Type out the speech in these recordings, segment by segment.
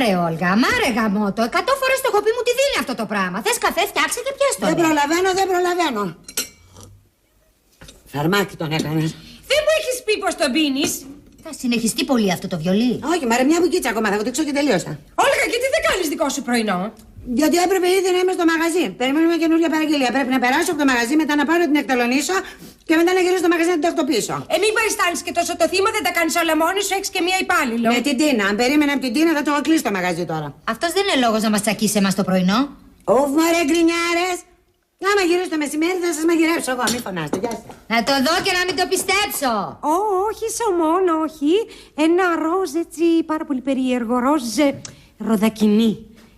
Αμάρε, Όλγα, αμάρε γαμώτο. 100 φορές το έχω πει, μου τι δίνει αυτό το πράγμα. Θες καφέ, φτιάξε και πιες τον. Δεν προλαβαίνω. Φαρμάκι τον έκανες. Δεν μου έχεις πει πως τον πίνεις. Θα συνεχιστεί πολύ αυτό το βιολί. Όχι, μαρε, μια βουκίτσα ακόμα, θα το δείξω και τελείωσα. Όλγα, γιατί δεν κάνεις δικό σου πρωινό? Γιατί έπρεπε ήδη να είμαι στο μαγαζί. Περιμένουμε καινούργια παραγγελία. Πρέπει να περάσω από το μαγαζί, μετά να πάρω την εκτελονίσω και μετά να γυρίσω στο μαγαζί να την τακτοποιήσω. Μην παριστάνεις και τόσο το θύμα, δεν τα κάνεις όλα μόνη σου, έχεις και μία υπάλληλο. Με την Τίνα. Αν περίμενα από την Τίνα θα το έχω κλείσει το μαγαζί τώρα. Αυτός δεν είναι λόγος να μας τσακίσει εμάς το πρωινό. Ουφ, μωρέ, γκρινιάρες. Άμα γυρίσω το μεσημέρι θα σας μαγειρέψω εγώ. Μη φωνάστε. Γεια σας. Να το δω και να μην το πιστέψω. Όχι, Σομών, όχι. Ένα ροζ έτσι πάρα πολύ περίεργο. Ροζ ροδακινή.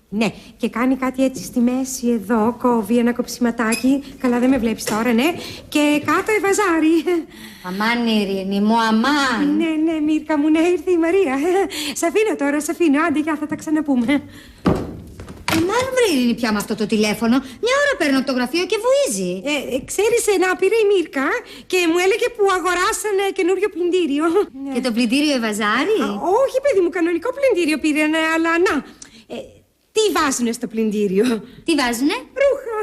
Ναι, και κάνει κάτι έτσι στη μέση εδώ, κόβει ένα κοψιματάκι. Καλά, δεν με βλέπεις τώρα, ναι. Και κάτω βαζάρι. Αμάν, Ειρήνη μου, αμάν. Ναι, Μύρκα μου, ναι, ήρθε η Μαρία. Σ' αφήνω τώρα, σ' αφήνω. Άντε, γεια, θα τα ξαναπούμε. Αμάν, βρε Ειρήνη, πια με αυτό το τηλέφωνο. Μια ώρα παίρνω από το γραφείο και βουίζει. Ξέρεις, να πήρε η Μύρκα και μου έλεγε που αγοράσανε καινούριο πλυντήριο. Και το πλυντήριο βαζάρι? Όχι, παιδί μου, κανονικό πλυντήριο πήρανε, αλλά να. Τι βάζουνε στο πλυντήριο? Τι βάζουνε? Ρούχα.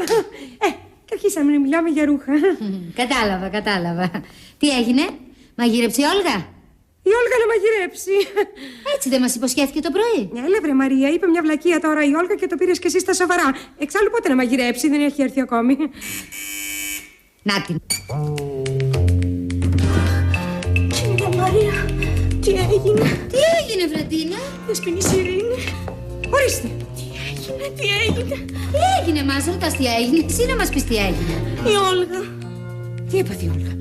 Και αρχίσαμε να μιλάμε για ρούχα. Κατάλαβα. Τι έγινε, μαγείρεψε η Όλγα? Η Όλγα να μαγειρέψει. Έτσι δεν μας υποσχέθηκε το πρωί? Έλα βρε Μαρία, είπε μια βλακεία τώρα η Όλγα και το πήρες και εσύ στα σοβαρά. Εξάλλου πότε να μαγειρέψει, δεν έχει έρθει ακόμη. Να την. Κυρία Μαρία, τι έγινε? Τι έγινε, Βρετίνα? Δεσποινής Ειρήνη. Ορίστε. Τι έγινε? Τι έγινε, μας ρωτάς τι έγινε? Εσύ να μας πεις τι έγινε. Η Όλγα. Τι έπαθε η Όλγα?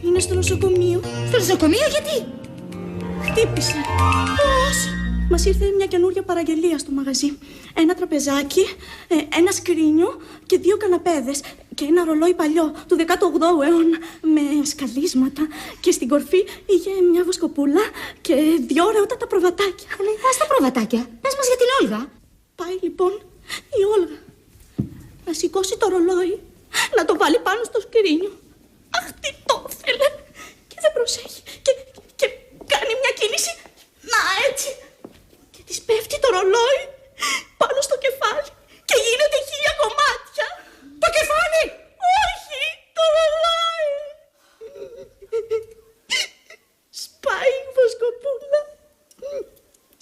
Είναι στο νοσοκομείο. Στο νοσοκομείο γιατί? Χτύπησε. Πώς? Μας ήρθε μια καινούργια παραγγελία στο μαγαζί. Ένα τραπεζάκι, ένα σκρίνιο και 2 καναπέδες. Και ένα ρολόι παλιό του 18ου αιώνα με σκαλίσματα. Και στην κορφή είχε μια βοσκοπούλα και 2 ωραιότατα προβατάκια. Ας τα προβατάκια. Πες μας για την Όλγα. Πάει λοιπόν η Όλγα να σηκώσει το ρολόι, να το βάλει πάνω στο σκρίνιο. Αχ, τι το ήθελε! Και δεν προσέχει. Και κάνει μια κίνηση. Να, έτσι. Και της πέφτει το ρολόι πάνω στο κεφάλι. Και γίνεται 1000 κομμάτια. Το κεφάλι! Όχι, το ρολόι. Σπάει η βοσκοπούλα.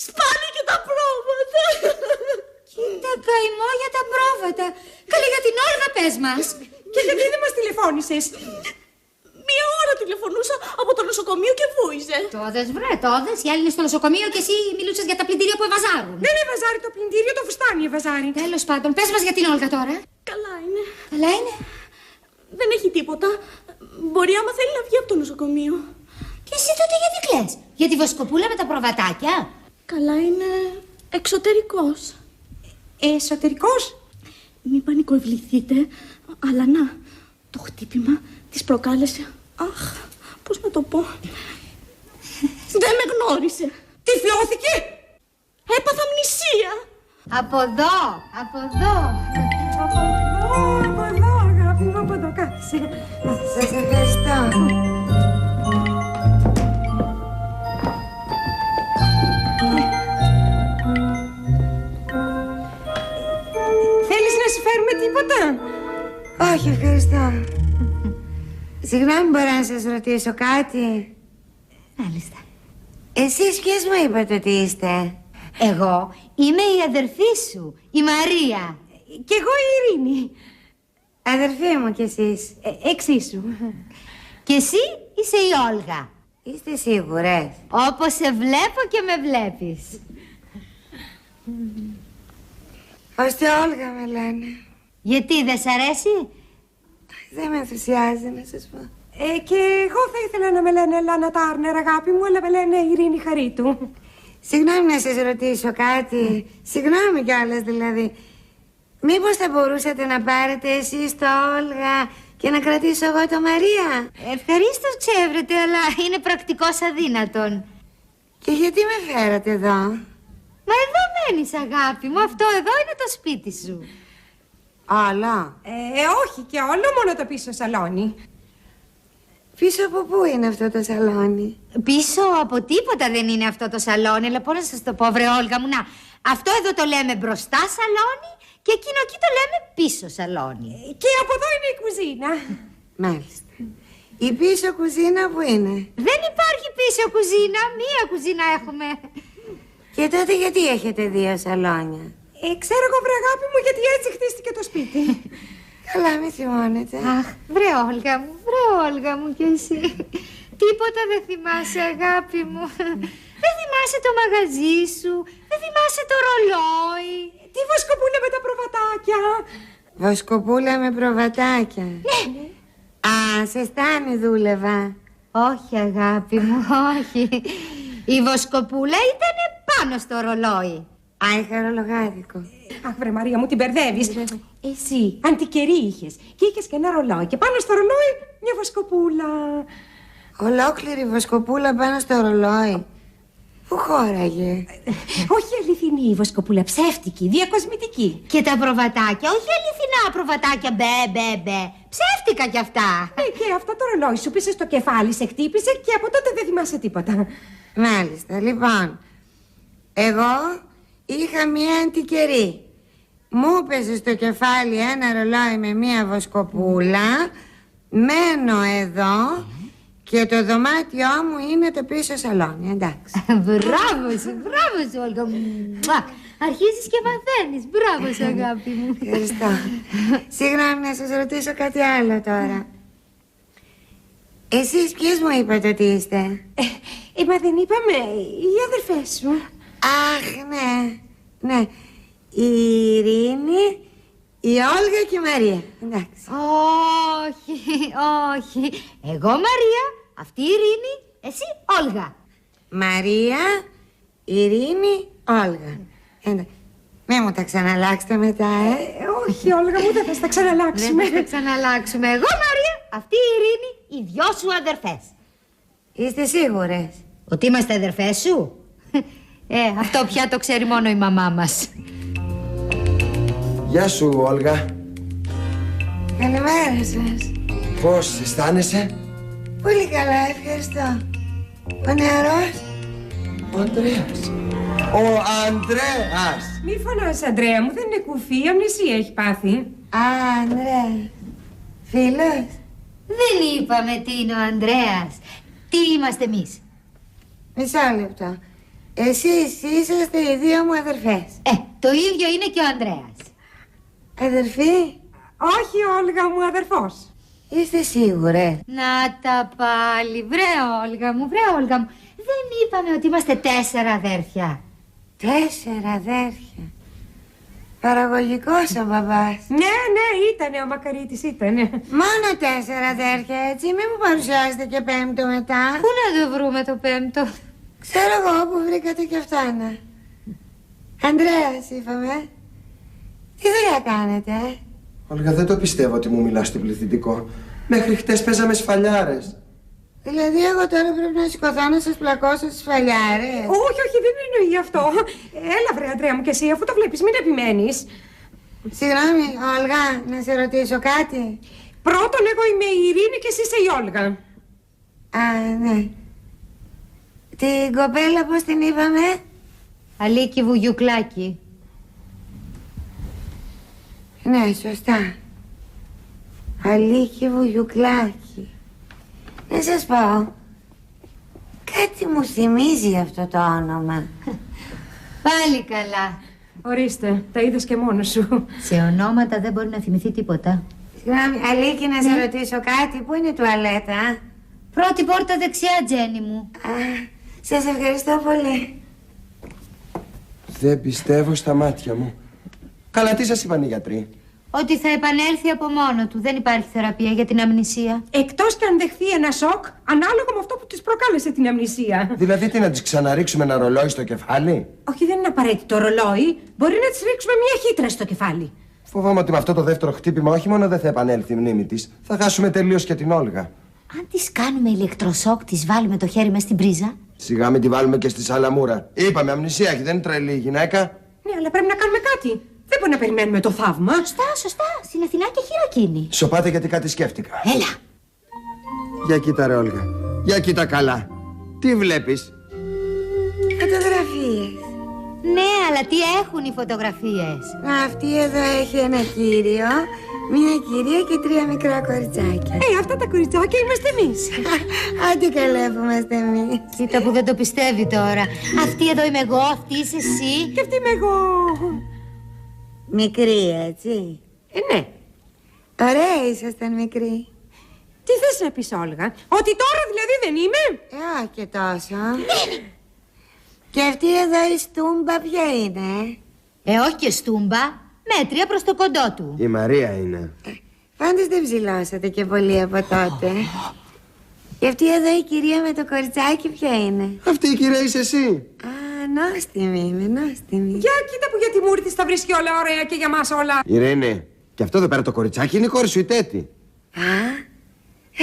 Σπάνε και τα πρόβατα. Κοίτα καημό για τα πρόβατα. Καλή για την Όλγα πες μας. Και γιατί δεν μας τηλεφώνησες? 1 ώρα τηλεφωνούσα από το νοσοκομείο και βούιζε. Το δες, η άλλη είναι στο νοσοκομείο και εσύ μιλούσες για τα πλυντήρια που εβαζάρουν. Δεν εβαζάρει το πλυντήριο, το φουστάνι εβαζάρει. Τέλος πάντων, πες μας για την Όλγα τώρα. Καλά είναι. Καλά είναι? Δεν έχει τίποτα. Μπορεί άμα θέλει να βγει από το νοσοκομείο. Και εσύ τότε γιατί κλαις? Για τη βοσκοπούλα με τα προβατάκια? Καλά είναι εξωτερικός. Εσωτερικός? Μην πανικοβληθείτε, αλλά να, το χτύπημα της προκάλεσε. Αχ, πώς να το πω. Δεν με γνώρισε. Τυφλώθηκε? Έπαθα αμνησία. Από εδώ. Από εδώ, αγάπη μου, από εδώ, κάθισε. Σας ευχαριστώ. Θέλεις να σου φέρουμε τίποτα? Όχι, ευχαριστώ. Συγγνώμη, μπορώ να σας ρωτήσω κάτι? Μάλιστα. Εσείς ποιος μου είπατε ότι είστε? Εγώ είμαι η αδερφή σου, η Μαρία. Κι εγώ η Ειρήνη. Αδερφή μου κι εσείς. Εξίσου. Και εσύ είσαι η Όλγα. Είστε σίγουρες? Όπως σε βλέπω και με βλέπεις. Ώστε Όλγα με λένε. Γιατί δεν σ' αρέσει? Δεν με ενθουσιάζει να σας πω. Και εγώ θα ήθελα να με λένε Λάνα Τάρνερ, αγάπη μου, αλλά με λένε Ειρήνη Χαρίτου. Συγγνώμη να σας ρωτήσω κάτι. Συγγνώμη κιόλας δηλαδή. Μήπως θα μπορούσατε να πάρετε εσείς το Όλγα και να κρατήσω εγώ το Μαρία? Ευχαρίστως ξέβρετε, αλλά είναι πρακτικώς αδύνατον. Και γιατί με φέρατε εδώ? Μα εδώ μένεις, αγάπη μου, αυτό εδώ είναι το σπίτι σου. Όλο? Όχι και όλο, μόνο το πίσω σαλόνι. Πίσω από πού είναι αυτό το σαλόνι? Πίσω από τίποτα δεν είναι αυτό το σαλόνι, αλλά πώς να σας το πω, βρε Όλγα μου, να. Αυτό εδώ το λέμε μπροστά σαλόνι και εκείνο εκεί το λέμε πίσω σαλόνι. Και από εδώ είναι η κουζίνα. Μάλιστα. Η πίσω κουζίνα που είναι? Δεν υπάρχει πίσω κουζίνα, μία κουζίνα έχουμε. Και τότε γιατί έχετε δύο σαλόνια? Ξέρω εγώ, βρε αγάπη μου, γιατί έτσι χτίστηκε το σπίτι. Καλά, μη θυμώνετε. Αχ, βρε Όλγα μου κι εσύ. Τίποτα δεν θυμάσαι, αγάπη μου. Δεν θυμάσαι το μαγαζί σου, δεν θυμάσαι το ρολόι. Τι βοσκοπούλα με τα προβατάκια. Βοσκοπούλα με προβατάκια. Ναι. Α, σε στάνη δούλευα. Όχι, αγάπη μου, όχι. Η βοσκοπούλα ήταν πάνω στο ρολόι. Α, είχα ρολογάδικο. Αχ, βρε Μαρία μου, την μπερδεύεις. Εσύ αντικερί είχες και είχες και ένα ρολόι και πάνω στο ρολόι μια βοσκοπούλα. Ολόκληρη βοσκοπούλα πάνω στο ρολόι. Πού χώραγε? Όχι αληθινή η βοσκοπούλα, ψεύτικη, διακοσμητική. Και τα προβατάκια, όχι αληθινά προβατάκια, μπε. Ψεύτικα κι αυτά. Και αυτό το ρολόι σου πήσε στο κεφάλι, σε χτύπησε και από τότε δεν θυμάσαι τίποτα. Μάλιστα, λοιπόν. Εγώ είχα μία αντικερί. Μου έπεσε στο κεφάλι ένα ρολόι με μία βοσκοπούλα. Μένω εδώ και το δωμάτιό μου είναι το πίσω σαλόνι, εντάξει. Μπράβο σου, Όλγα μου. Αρχίζεις και μαθαίνεις. Μπράβο σου, αγάπη μου. Ευχαριστώ. Συγγνώμη, να σας ρωτήσω κάτι άλλο τώρα. Εσείς ποιες μου είπατε ότι είστε? Μα δεν είπαμε, οι αδερφές σου. Αχ, ναι. Η Ειρήνη, η Όλγα και η Μαρία. Εντάξει. Όχι. Εγώ Μαρία, αυτή η Ειρήνη, εσύ Όλγα. Μαρία, Ειρήνη, Όλγα. Εντάξει. Μην μου τα ξαναλλάξετε μετά, Όχι, Όλγα μου, δεν θα τα ξαναλλάξουμε. Δεν θα τα ξαναλλάξουμε. Εγώ Μαρία, αυτή η Ειρήνη, οι δυο σου αδερφές. Είστε σίγουρες? Ότι είμαστε αδερφές σου? Αυτό πια το ξέρει μόνο η μαμά μας. Γεια σου, Όλγα. Καλημέρα σας. Πώς αισθάνεσαι? Πολύ καλά, ευχαριστώ. Ο νεαρός? Ο Ανδρέας. Ο Ανδρέας. Μη φωνάς, Ανδρέα μου, δεν είναι κουφή, αμνησία έχει πάθει. Α, Ανδρέα. Φίλος? Δεν είπαμε τι είναι ο Ανδρέας. Τι είμαστε εμείς? Μισό λεπτό. Εσείς είσαστε οι δύο μου αδερφές. Το ίδιο είναι και ο Ανδρέας. Αδερφοί? Όχι, Όλγα μου, αδερφός. Είστε σίγουρες? Να τα πάλι, βρε Όλγα μου. Δεν είπαμε ότι είμαστε 4 αδέρφια? 4 αδέρφια. Παραγωγικός ο μπαμπάς. Ναι, ήτανε, ο Μακαρίτης ήτανε. Μόνο 4 αδέρφια, έτσι. Μην μου παρουσιάζετε και 5ο μετά. Πού να το βρούμε το 5ο? Ξέρω εγώ που βρήκατε κι αυτά να. Ανδρέας είπαμε. Τι δουλειά κάνετε? Όλγα, δεν το πιστεύω ότι μου μιλάς στο πληθυντικό. Μέχρι χτες παίζαμε σφαλιάρες. Δηλαδή εγώ τώρα πρέπει να σηκωθώ να σας πλακώσω στις φαλιάρες? Όχι, δεν εννοεί αυτό. Έλα, βρε Ανδρέα μου, και εσύ, αφού το βλέπεις, μην επιμένεις. Συγγνώμη, Όλγα, να σε ρωτήσω κάτι. Πρώτον, εγώ είμαι η Ειρήνη και εσύ είσαι η Όλγα. Α, ναι. Την κοπέλα πώς την είπαμε? Αλίκη Βουγιουκλάκη. Ναι, σωστά. Αλίκη Βουγιουκλάκη. Να σας πω, κάτι μου θυμίζει αυτό το όνομα. Πάλι καλά. Ορίστε, τα είδες και μόνος σου. Σε ονόματα δεν μπορεί να θυμηθεί τίποτα. Συγγνώμη, Αλίκη, να σε ρωτήσω κάτι. Πού είναι η τουαλέτα? Πρώτη πόρτα δεξιά, Τζένι μου. Α, σας ευχαριστώ πολύ. Δεν πιστεύω στα μάτια μου. Καλά, τι σας είπαν οι γιατροί? Ότι θα επανέλθει από μόνο του. Δεν υπάρχει θεραπεία για την αμνησία. Εκτός κι αν δεχθεί ένα σοκ, ανάλογα με αυτό που της προκάλεσε την αμνησία. Δηλαδή τι, να της ξαναρίξουμε ένα ρολόι στο κεφάλι? Όχι, δεν είναι απαραίτητο ρολόι. Μπορεί να της ρίξουμε μια χύτρα στο κεφάλι. Φοβάμαι ότι με αυτό το δεύτερο χτύπημα όχι μόνο δεν θα επανέλθει η μνήμη της, θα χάσουμε τελείως και την Όλγα. Αν της κάνουμε ηλεκτροσόκ, της βάλουμε το χέρι μες στην πρίζα. Σιγά μην τη βάλουμε και στη σαλαμούρα. Είπαμε, αμνησία έχει, δεν είναι τρελή η γυναίκα. Ναι, αλλά πρέπει να κάνουμε κάτι. Δεν μπορεί να περιμένουμε το θαύμα. Σωστά. Στην Αθηνά και χειροκίνη. Σοπάτε γιατί κάτι σκέφτηκα. Έλα. Για κοίτα ρε Όλγα. Για κοίτα καλά. Τι βλέπεις? Φωτογραφίες. Ναι, αλλά τι έχουν οι φωτογραφίες? Αυτή εδώ έχει ένα κύριο, μία κυρία και 3 μικρά κοριτσάκια. Αυτά τα κοριτσάκια είμαστε εμείς. Άντε καλά που είμαστε εμείς. Κοίτα που δεν το πιστεύει τώρα. Αυτή εδώ είμαι εγώ, αυτή είσαι εσύ. Και αυτή είμαι εγώ. Μικρή, έτσι. Ναι. Ωραία ήσασταν μικροί. Τι θες να πεις, Όλγα? Ότι τώρα δηλαδή δεν είμαι? Όχι και τόσο. Και αυτή εδώ η στούμπα ποια είναι? Όχι και στούμπα, μέτρια προς το κοντό του. Η Μαρία είναι. Πάντως δεν ψηλώσατε και πολύ από τότε. Και αυτή εδώ η κυρία με το κοριτσάκι ποια είναι? Αυτή η κυρία είσαι εσύ. Α, νόστιμη είμαι, νόστιμη. Για κοίτα που για τη Μούρτη τα βρίσκει όλα ωραία και για μας όλα. Ειρήνη, και αυτό εδώ πέρα το κοριτσάκι είναι η κόρη σου η Τέτη. Α,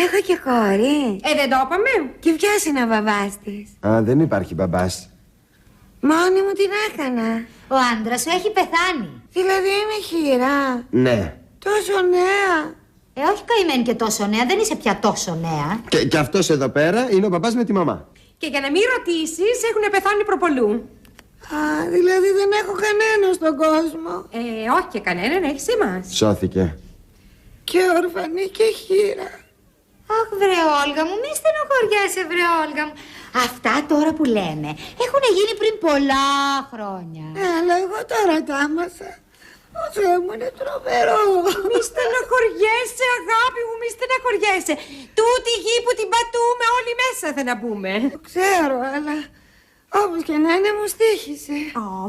έχω και κόρη. Δεν το είπαμε? Και ποιος είναι ο μπαμπάς της? Α, δεν υπάρχει μπαμπάς. Μόνη μου την έκανα. Ο άντρας σου έχει πεθάνει. Δηλαδή είμαι χείρα. Ναι. Τόσο νέα. Όχι καημένη και τόσο νέα, δεν είσαι πια τόσο νέα. Και αυτός εδώ πέρα είναι ο μπαμπάς με τη μαμά. Και για να μην ρωτήσεις, έχουν πεθάνει προπολού. Α, δηλαδή δεν έχω κανένα στον κόσμο. Όχι και κανέναν, έχεις εμάς. Σώθηκε. Και ορφανή και χείρα. Αχ, βρε Όλγα μου, μη στενοχωριέσαι, βρε Όλγα μου. Αυτά τώρα που λέμε έχουν γίνει πριν πολλά χρόνια. Αλλά εγώ τώρα τα άμαθα. Ο Θεός μου είναι τρομερό. Μη στεναχωριέσαι, αγάπη μου, μη στεναχωριέσαι. Τούτη γη που την πατούμε όλοι μέσα θα να μπούμε. Το ξέρω, αλλά όπως και να είναι μου στοίχησε.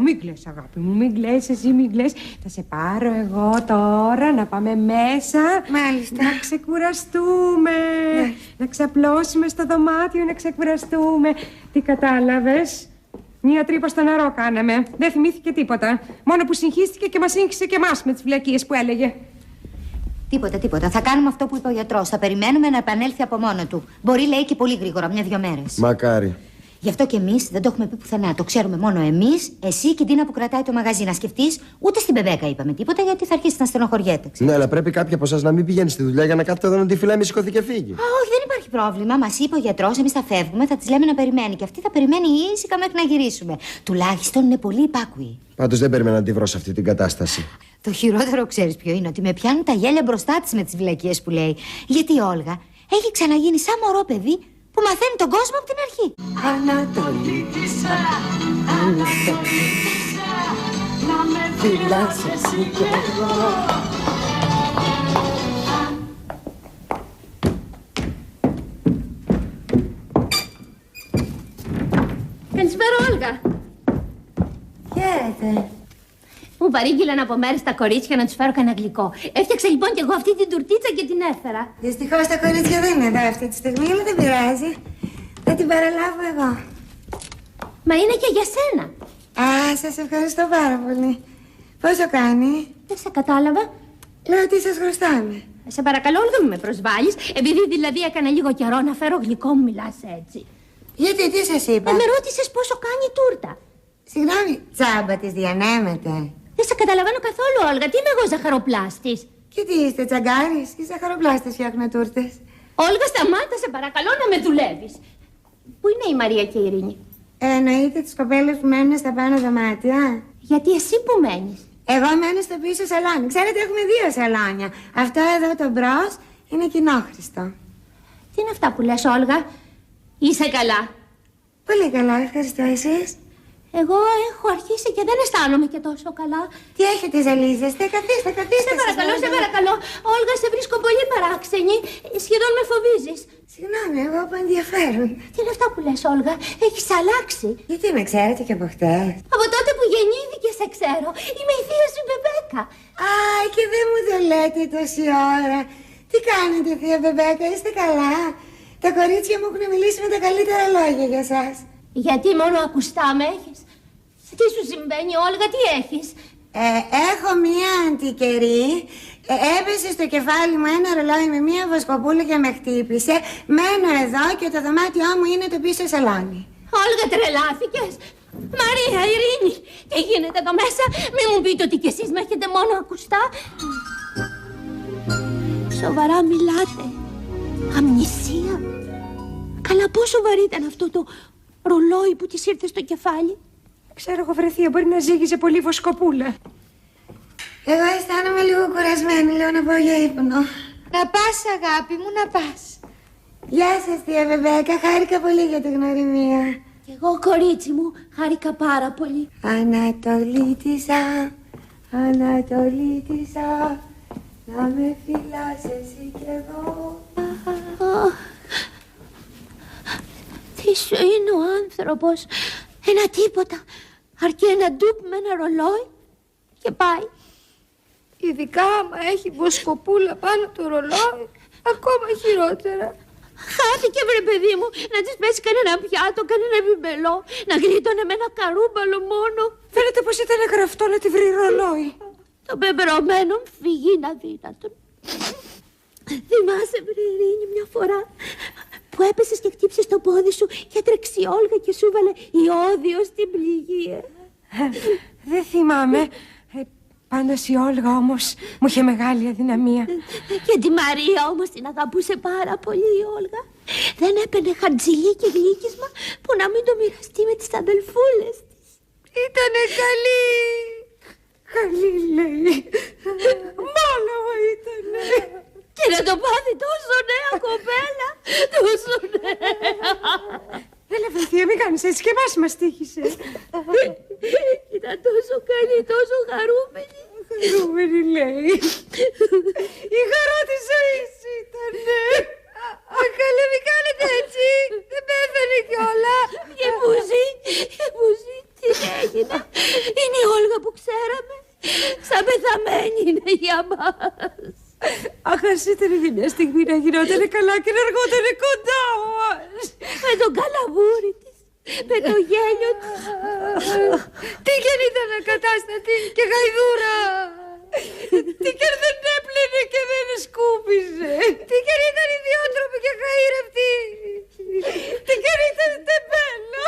Μην κλαις, αγάπη μου, μην κλαις, εσύ μην κλαις. Θα σε πάρω εγώ τώρα να πάμε μέσα. Μάλιστα. Να ξεκουραστούμε. Ναι. Να ξαπλώσουμε στο δωμάτιο, να ξεκουραστούμε. Τι κατάλαβες? Μία τρύπα στο νερό κάναμε. Δεν θυμήθηκε τίποτα. Μόνο που συγχύστηκε και μας σύγχυσε και εμάς με τις βλακίες που έλεγε. Τίποτα. Θα κάνουμε αυτό που είπε ο γιατρός. Θα περιμένουμε να επανέλθει από μόνο του. Μπορεί, λέει, και πολύ γρήγορα, 1-2 μέρες. Μακάρι. Γι' αυτό και εμείς δεν το έχουμε πει πουθενά. Το ξέρουμε μόνο εμείς, εσύ και η Ντίνα που κρατάει το μαγαζί. Να σκεφτείς, ούτε στην Μπεμπέκα είπαμε τίποτα, γιατί θα αρχίσει να στενοχωριέται. Ναι, αλλά πρέπει κάποια από εσάς να μην πηγαίνει στη δουλειά για να κάθεται εδώ να τη φυλάει, μη σηκωθεί και φύγει. Όχι, δεν υπάρχει πρόβλημα. Μας είπε ο γιατρός, εμείς θα φεύγουμε, θα της λέμε να περιμένει. Και αυτή θα περιμένει ήσυχα μέχρι να γυρίσουμε. Τουλάχιστον είναι πολύ υπάκουη. Πάντως δεν περίμενα να τη βρω σε αυτή την κατάσταση. Το χειρότερο ξέρεις ποιο είναι? Ότι με πιάνουν τα γέλια μπροστά της με τις βλακίες που λέει. Γιατί η Όλγα έχει ξαναγίνει σαν μωρό παιδί που μαθαίνει τον κόσμο από την αρχή. Ανατολή, Ανατολή, φυλάσαι εσύ κι εγώ. Καλησπέρα, Όλγα. Χαίρετε. Μου παρήγγειλαν από μέρες τα κορίτσια να τους φέρω κανένα γλυκό. Έφτιαξα λοιπόν κι εγώ αυτή την τουρτίτσα και την έφερα. Δυστυχώς τα κορίτσια δεν είναι εδώ αυτή τη στιγμή, αλλά δεν πειράζει. Θα την παραλάβω εγώ. Μα είναι και για σένα. Α, σας ευχαριστώ πάρα πολύ. Πόσο κάνει? Δεν σε κατάλαβα. Λέω ότι σας χρωστάμε. Σε παρακαλώ, Όλγα, μην με προσβάλλεις. Επειδή δηλαδή έκανα λίγο καιρό να φέρω γλυκό, μου μιλάς έτσι. Γιατί, τι σας είπα? Με ρώτησες πόσο κάνει η τούρτα. Συγγνώμη, τσάμπα της διανέμετε. Δεν σε καταλαβαίνω καθόλου, Όλγα. Τι είμαι εγώ, ζαχαροπλάστης? Και τι είστε, τσαγκάρης? Οι ζαχαροπλάστες φτιάχνουν τούρτες. Όλγα, σταμάτα, σε παρακαλώ, να με δουλεύεις. Πού είναι η Μαρία και η Ειρήνη? Εννοείται τις κοπέλες που μένουν στα πάνω δωμάτια. Γιατί εσύ που μένεις? Εγώ μένω στο πίσω σαλόνι. Ξέρετε, έχουμε 2 σαλόνια. Αυτό εδώ το μπρος είναι κοινόχρηστο. Τι είναι αυτά που λες, Όλγα? Είσαι καλά? Πολύ καλά, ευχαριστώ. Εσείς? Εγώ έχω αρχίσει και δεν αισθάνομαι και τόσο καλά. Τι έχετε, ζαλίζεστε? Καθίστε. Σε παρακαλώ. Όλγα, σε βρίσκω πολύ παράξενη. Σχεδόν με φοβίζεις. Συγγνώμη, εγώ από ενδιαφέρον. Τι είναι αυτά που λες, Όλγα? Έχεις αλλάξει. Γιατί με ξέρετε και από χτες? Από τότε που γεννήθηκες σε ξέρω. Είμαι η θεία σου Μπεμπέκα. Α, και δεν μου το λέτε τόση ώρα. Τι κάνετε, θεία Μπεμπέκα, είστε καλά? Τα κορίτσια μου έχουν μιλήσει με τα καλύτερα λόγια για σας. Γιατί μόνο ακουστά με έχεις? Τι σου συμβαίνει, Όλγα, τι έχεις? Έχω μία αντικερή. Έπεσε στο κεφάλι μου ένα ρολόι με μία βοσκοπούλα και με χτύπησε. Μένω εδώ και το δωμάτιό μου είναι το πίσω σαλόνι. Όλγα, τρελάθηκες? Μαρία, Ειρήνη, τι γίνεται εδώ μέσα? Μη μου πείτε ότι κι εσείς με έχετε μόνο ακουστά. Σοβαρά μιλάτε? Αμνησία. Καλά, πόσο βαρύ ήταν αυτό το ρολόι που της ήρθε στο κεφάλι. Ξέρω εγώ, βρεθία, μπορεί να ζύγιζε πολύ βοσκοπούλα. Εγώ αισθάνομαι λίγο κουρασμένη, λέω να πάω για ύπνο. Να πας, αγάπη μου, να πας. Γεια σας, θεία Βεβέκα, χάρηκα πολύ για τη γνωριμία. Κι εγώ, κορίτσι μου, χάρηκα πάρα πολύ. Ανατολίτησα, Ανατολίτησα, να με φυλάς εσύ κι εγώ. Τι σου είναι ο άνθρωπος. Ένα τίποτα. Αρκεί ένα ντουπ με ένα ρολόι και πάει. Ειδικά άμα έχει βοσκοπούλα πάνω το ρολόι, ακόμα χειρότερα. Χάθηκε, βρε παιδί μου, να της πέσει κανένα πιάτο, κανένα μπιμπελό, να γλίτωνε με ένα καρούμπαλο μόνο. Φαίνεται πως ήταν γραφτό να τη βρει ρολόι. Το πεπρωμένο φυγεί να δύνατον. Θυμάσαι, βρε Ειρήνη, μια φορά που έπεσες και χτύψες το πόδι σου και έτρεξε η Όλγα και σου βάλε ιόδιο στην πληγή. Δεν θυμάμαι. Πάντως η Όλγα όμως μου είχε μεγάλη αδυναμία. Και τη Μαρία όμως την αγαπούσε πάρα πολύ η Όλγα. Δεν έπαιρνε χαρτζηλί και γλύκισμα που να μην το μοιραστεί με τις αδελφούλες της. Ήτανε καλή. Καλή, λέει. Μάλαμα ήτανε. Και να το πάθει τόσο νέα κοπέλα. Τόσο νέα. Έλα, βρεθία, μην κάνεις έτσι, και εμάς μας τύχησε. Ήταν τόσο καλή, τόσο χαρούμενη. Χαρούμενη, λέει. Η χαρά της ζωής ήτανε. Αχ, καλέ, μην κάνετε έτσι. Δεν πέθανε κιόλα. Και που ζει, τι έγινε. Είναι η Όλγα που ξέραμε. Σαν πεθαμένη είναι για μας. Αχ, ας ήταν για μια στιγμή να γινότανε καλά και να αργότανε κοντά μας. Με τον καλαβούρι της, με το γέλιο της. Τι κι αν ήταν ακατάστατη και γαϊδούρα. Τι κι αν δεν έπλαινε και δεν σκούπιζε. Τι κι αν ήταν ιδιότροπη και χαΐρευτη. Τι κι αν ήταν τεμπέλα.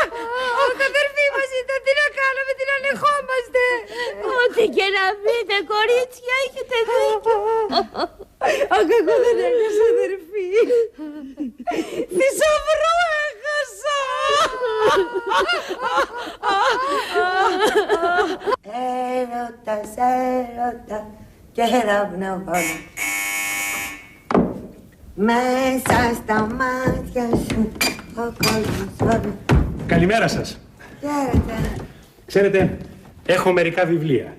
Αχ, αδερφή μας ήταν, τι να κάνουμε, την ανεχόμαστε. Ό,τι και να πείτε, κορίτσια, έχετε δίκιο. Αχ, εγώ δεν έχασα, αδερφή. Θησαυρό έχασα. Έρωτας, έρωτα και ραυνοβόλα. Μέσα στα μάτια σου ο κόσμος όλος. Καλημέρα σας. Χαίρετε. Ξέρετε, έχω μερικά βιβλία.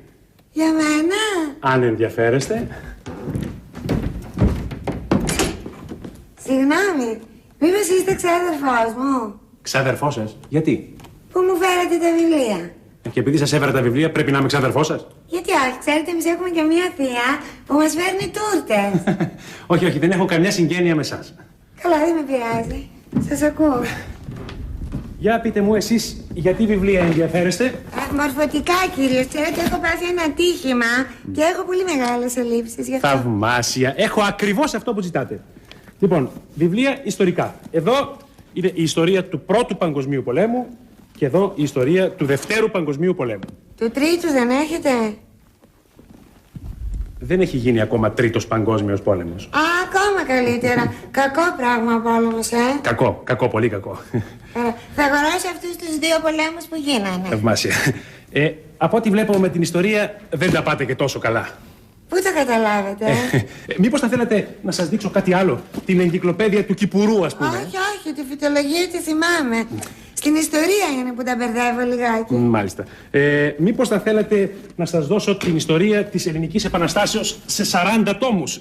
Για μένα. Αν ενδιαφέρεστε. Συγγνώμη, μήπως είστε ξάδερφός μου? Ξάδερφός σας. Γιατί? Που μου φέρατε τα βιβλία. Και επειδή σας έφερα τα βιβλία, πρέπει να είμαι ξάδερφός σας. Γιατί όχι, ξέρετε, εμείς έχουμε και μία θεία που μας φέρνει τούρτες. Όχι, όχι, δεν έχω καμιά συγγένεια με εσάς. Καλά, δεν με πειράζει. Σας ακούω. Για πείτε μου εσείς, γιατί βιβλία ενδιαφέρεστε? Μορφωτικά, κύριε. Ξέρετε, έχω πάθει ένα ατύχημα και έχω πολύ μεγάλες ελλείψεις γι' αυτό. Θαυμάσια. Έχω ακριβώς αυτό που ζητάτε. Λοιπόν, βιβλία ιστορικά. Εδώ είναι η ιστορία του Πρώτου Παγκοσμίου Πολέμου και εδώ η ιστορία του Δευτέρου Παγκοσμίου Πολέμου. Του τρίτου δεν έχετε? Δεν έχει γίνει ακόμα Τρίτος Παγκόσμιος Πόλεμος. Α, ακόμα καλύτερα. Κακό πράγμα ο πόλεμος, Κακό, πολύ κακό. Θα αγοράσω αυτούς τους δύο πολέμους που γίνανε. Θαυμάσια. Από ό,τι βλέπω με την ιστορία δεν τα πάτε και τόσο καλά. Πού το καταλάβετε? Μήπως θα θέλατε να σας δείξω κάτι άλλο? Την εγκυκλοπαίδεια του Κυπουρού, ας πούμε. Όχι, όχι, τη φυτολογία τη θυμάμαι. Στην ιστορία είναι που τα μπερδεύω λιγάκι. Μάλιστα. Μήπως θα θέλατε να σας δώσω την ιστορία της Ελληνικής Επαναστάσεως σε 40 τόμους?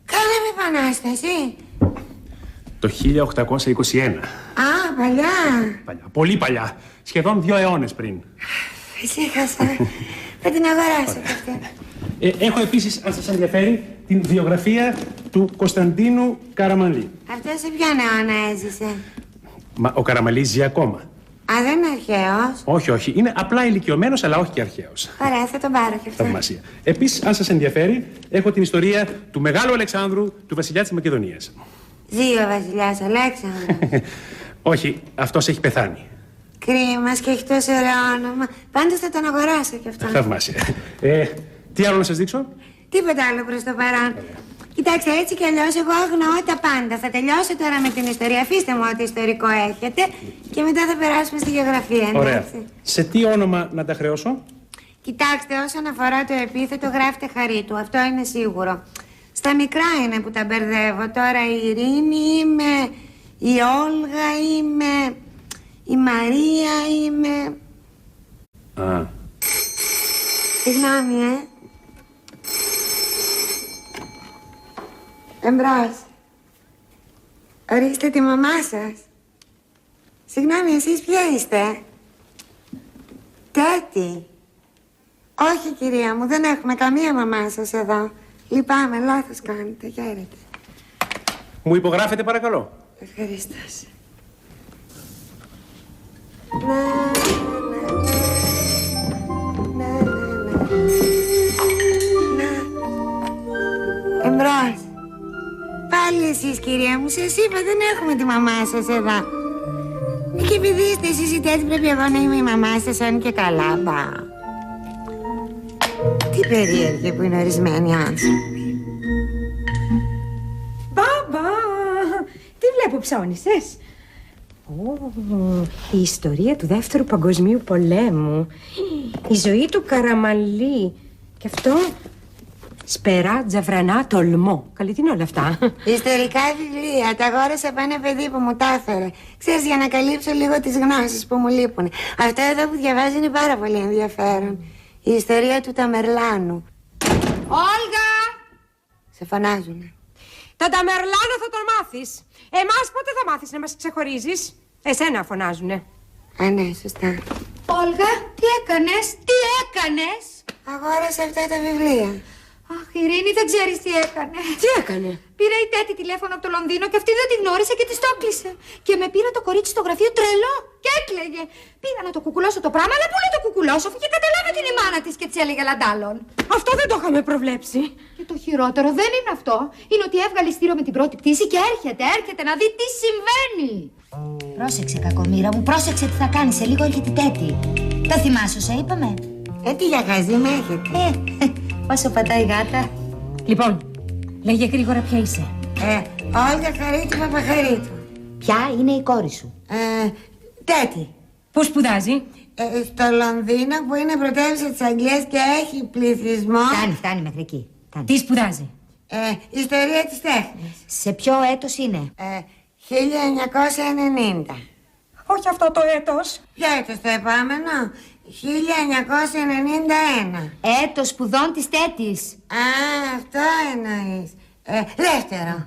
Κάναμε επανάσταση. Το 1821. Α, παλιά. Πολύ παλιά. Σχεδόν 2 αιώνες πριν. Φυσίχασα. Θα την αγοράσω κι αυτή. Έχω επίσης, αν σας ενδιαφέρει, την βιογραφία του Κωνσταντίνου Καραμανλή. Αυτό σε ποιον αιώνα έζησε? Μα ο Καραμανλής ζει ακόμα. Α, δεν είναι αρχαίος? Όχι, όχι. Είναι απλά ηλικιωμένος, αλλά όχι και αρχαίος. Ωραία, θα τον πάρω κι αυτό. Θαυμασία. Επίσης, αν σας ενδιαφέρει, έχω την ιστορία του Μεγάλου Αλεξάνδρου, του βασιλιά της Μακεδονίας. Ζει ο βασιλιάς Αλέξανδρος? Όχι, αυτός έχει πεθάνει. Κρίμα και έχει τόσο ωραίο όνομα. Πάντως θα τον αγοράσω κι αυτό. Θαυμάσια. Τι άλλο να σας δείξω? Τίποτα άλλο προς το παρόν. Κοιτάξτε, έτσι κι αλλιώς εγώ αγνοώ τα πάντα. Θα τελειώσω τώρα με την ιστορία. Αφήστε μου ό,τι ιστορικό έχετε και μετά θα περάσουμε στη γεωγραφία. Ωραία. Εντάξει. Σε τι όνομα να τα χρεώσω? Κοιτάξτε, όσον αφορά το επίθετο, γράφτε Χαρίτου. Αυτό είναι σίγουρο. Στα μικρά είναι που τα μπερδεύω. Τώρα η Ειρήνη είμαι, η Όλγα είμαι, η Μαρία είμαι. Α. Συγγνώμη, Εμπρός. Ορίστε τη μαμά σας. Συγγνώμη, εσείς ποια είστε? Τέτη. Όχι, κυρία μου, δεν έχουμε καμία μαμά σας εδώ. Λυπάμαι, λάθος κάνετε. Χαίρετε. Μου υπογράφετε παρακαλώ. Ευχαριστώ. Εμπρός. Πάλι εσείς, κυρία μου, σας είπα, δεν έχουμε τη μαμά σας εδώ. Και επειδή είστε εσείς η Τέτη, πρέπει εγώ να είμαι η μαμά σας, αν και καλά, μπα. Τι περίεργη που είναι ορισμένοι άνθρωποι. Μπαμπά, τι βλέπω, ψώνισες? Η ιστορία του Δεύτερου Παγκοσμίου Πολέμου. Η ζωή του Καραμανλή. Και αυτό... Σπερά, Τζαβρανά, Τολμό. Καλή, τι είναι όλα αυτά? Ιστορικά βιβλία. Τα αγόρασα από ένα παιδί που μου τα έφερε. Ξέρεις, για να καλύψω λίγο τις γνώσεις που μου λείπουν. Αυτό εδώ που διαβάζει είναι πάρα πολύ ενδιαφέρον. Η ιστορία του Ταμερλάνου. Όλγα! Σε φωνάζουνε. Το Ταμερλάνο θα τον μάθεις. Εμάς πότε θα μάθεις να μας ξεχωρίζεις? Εσένα φωνάζουνε. Α, ναι, σωστά. Όλγα, τι έκανες? Τι έκανες? Αγόρασα αυτά τα βιβλία. Αχ, Ειρήνη, δεν ξέρεις τι έκανε. Τι έκανε? Πήρε η Τέτη τηλέφωνο από το Λονδίνο και αυτή δεν τη γνώρισε και τη το έκλεισε. Και με πήρε το κορίτσι στο γραφείο τρελό και έκλαιγε. Πήγα να το κουκουλώσω το πράγμα, αλλά πού να το κουκουλώσω, αφού και καταλάβει την η μάνα της και της έλεγε λαντάλλον. Αυτό δεν το είχαμε προβλέψει. Και το χειρότερο δεν είναι αυτό. Είναι ότι έβγαλε ειστήριο με την πρώτη πτήση και έρχεται να δει τι συμβαίνει. Πρόσεξε, κακομοίρα μου, πρόσεξε τι θα κάνει. Σε λίγο έρχεται η Τέτη. Το θυμάσαι όσα είπαμε? Τι για χαζή με έχετε. Όσο πατάει η γάτα. Λοιπόν, λέγε γρήγορα ποια είσαι. Όλγα Χαρίτου Παπαχαρίτου. Ποια είναι η κόρη σου? Τέτη. Πού σπουδάζει? Στο Λονδίνο που είναι πρωτεύουσα της Αγγλίας και έχει πληθυσμό. Φτάνει μέχρι εκεί. Τι σπουδάζει? Ιστορία της τέχνης. Σε ποιο έτος είναι? 1990. Όχι αυτό το έτος. Ποιο έτος το επόμενο? 1991. Έτος σπουδών της Τέτης. Αυτό εννοείς. Δεύτερο.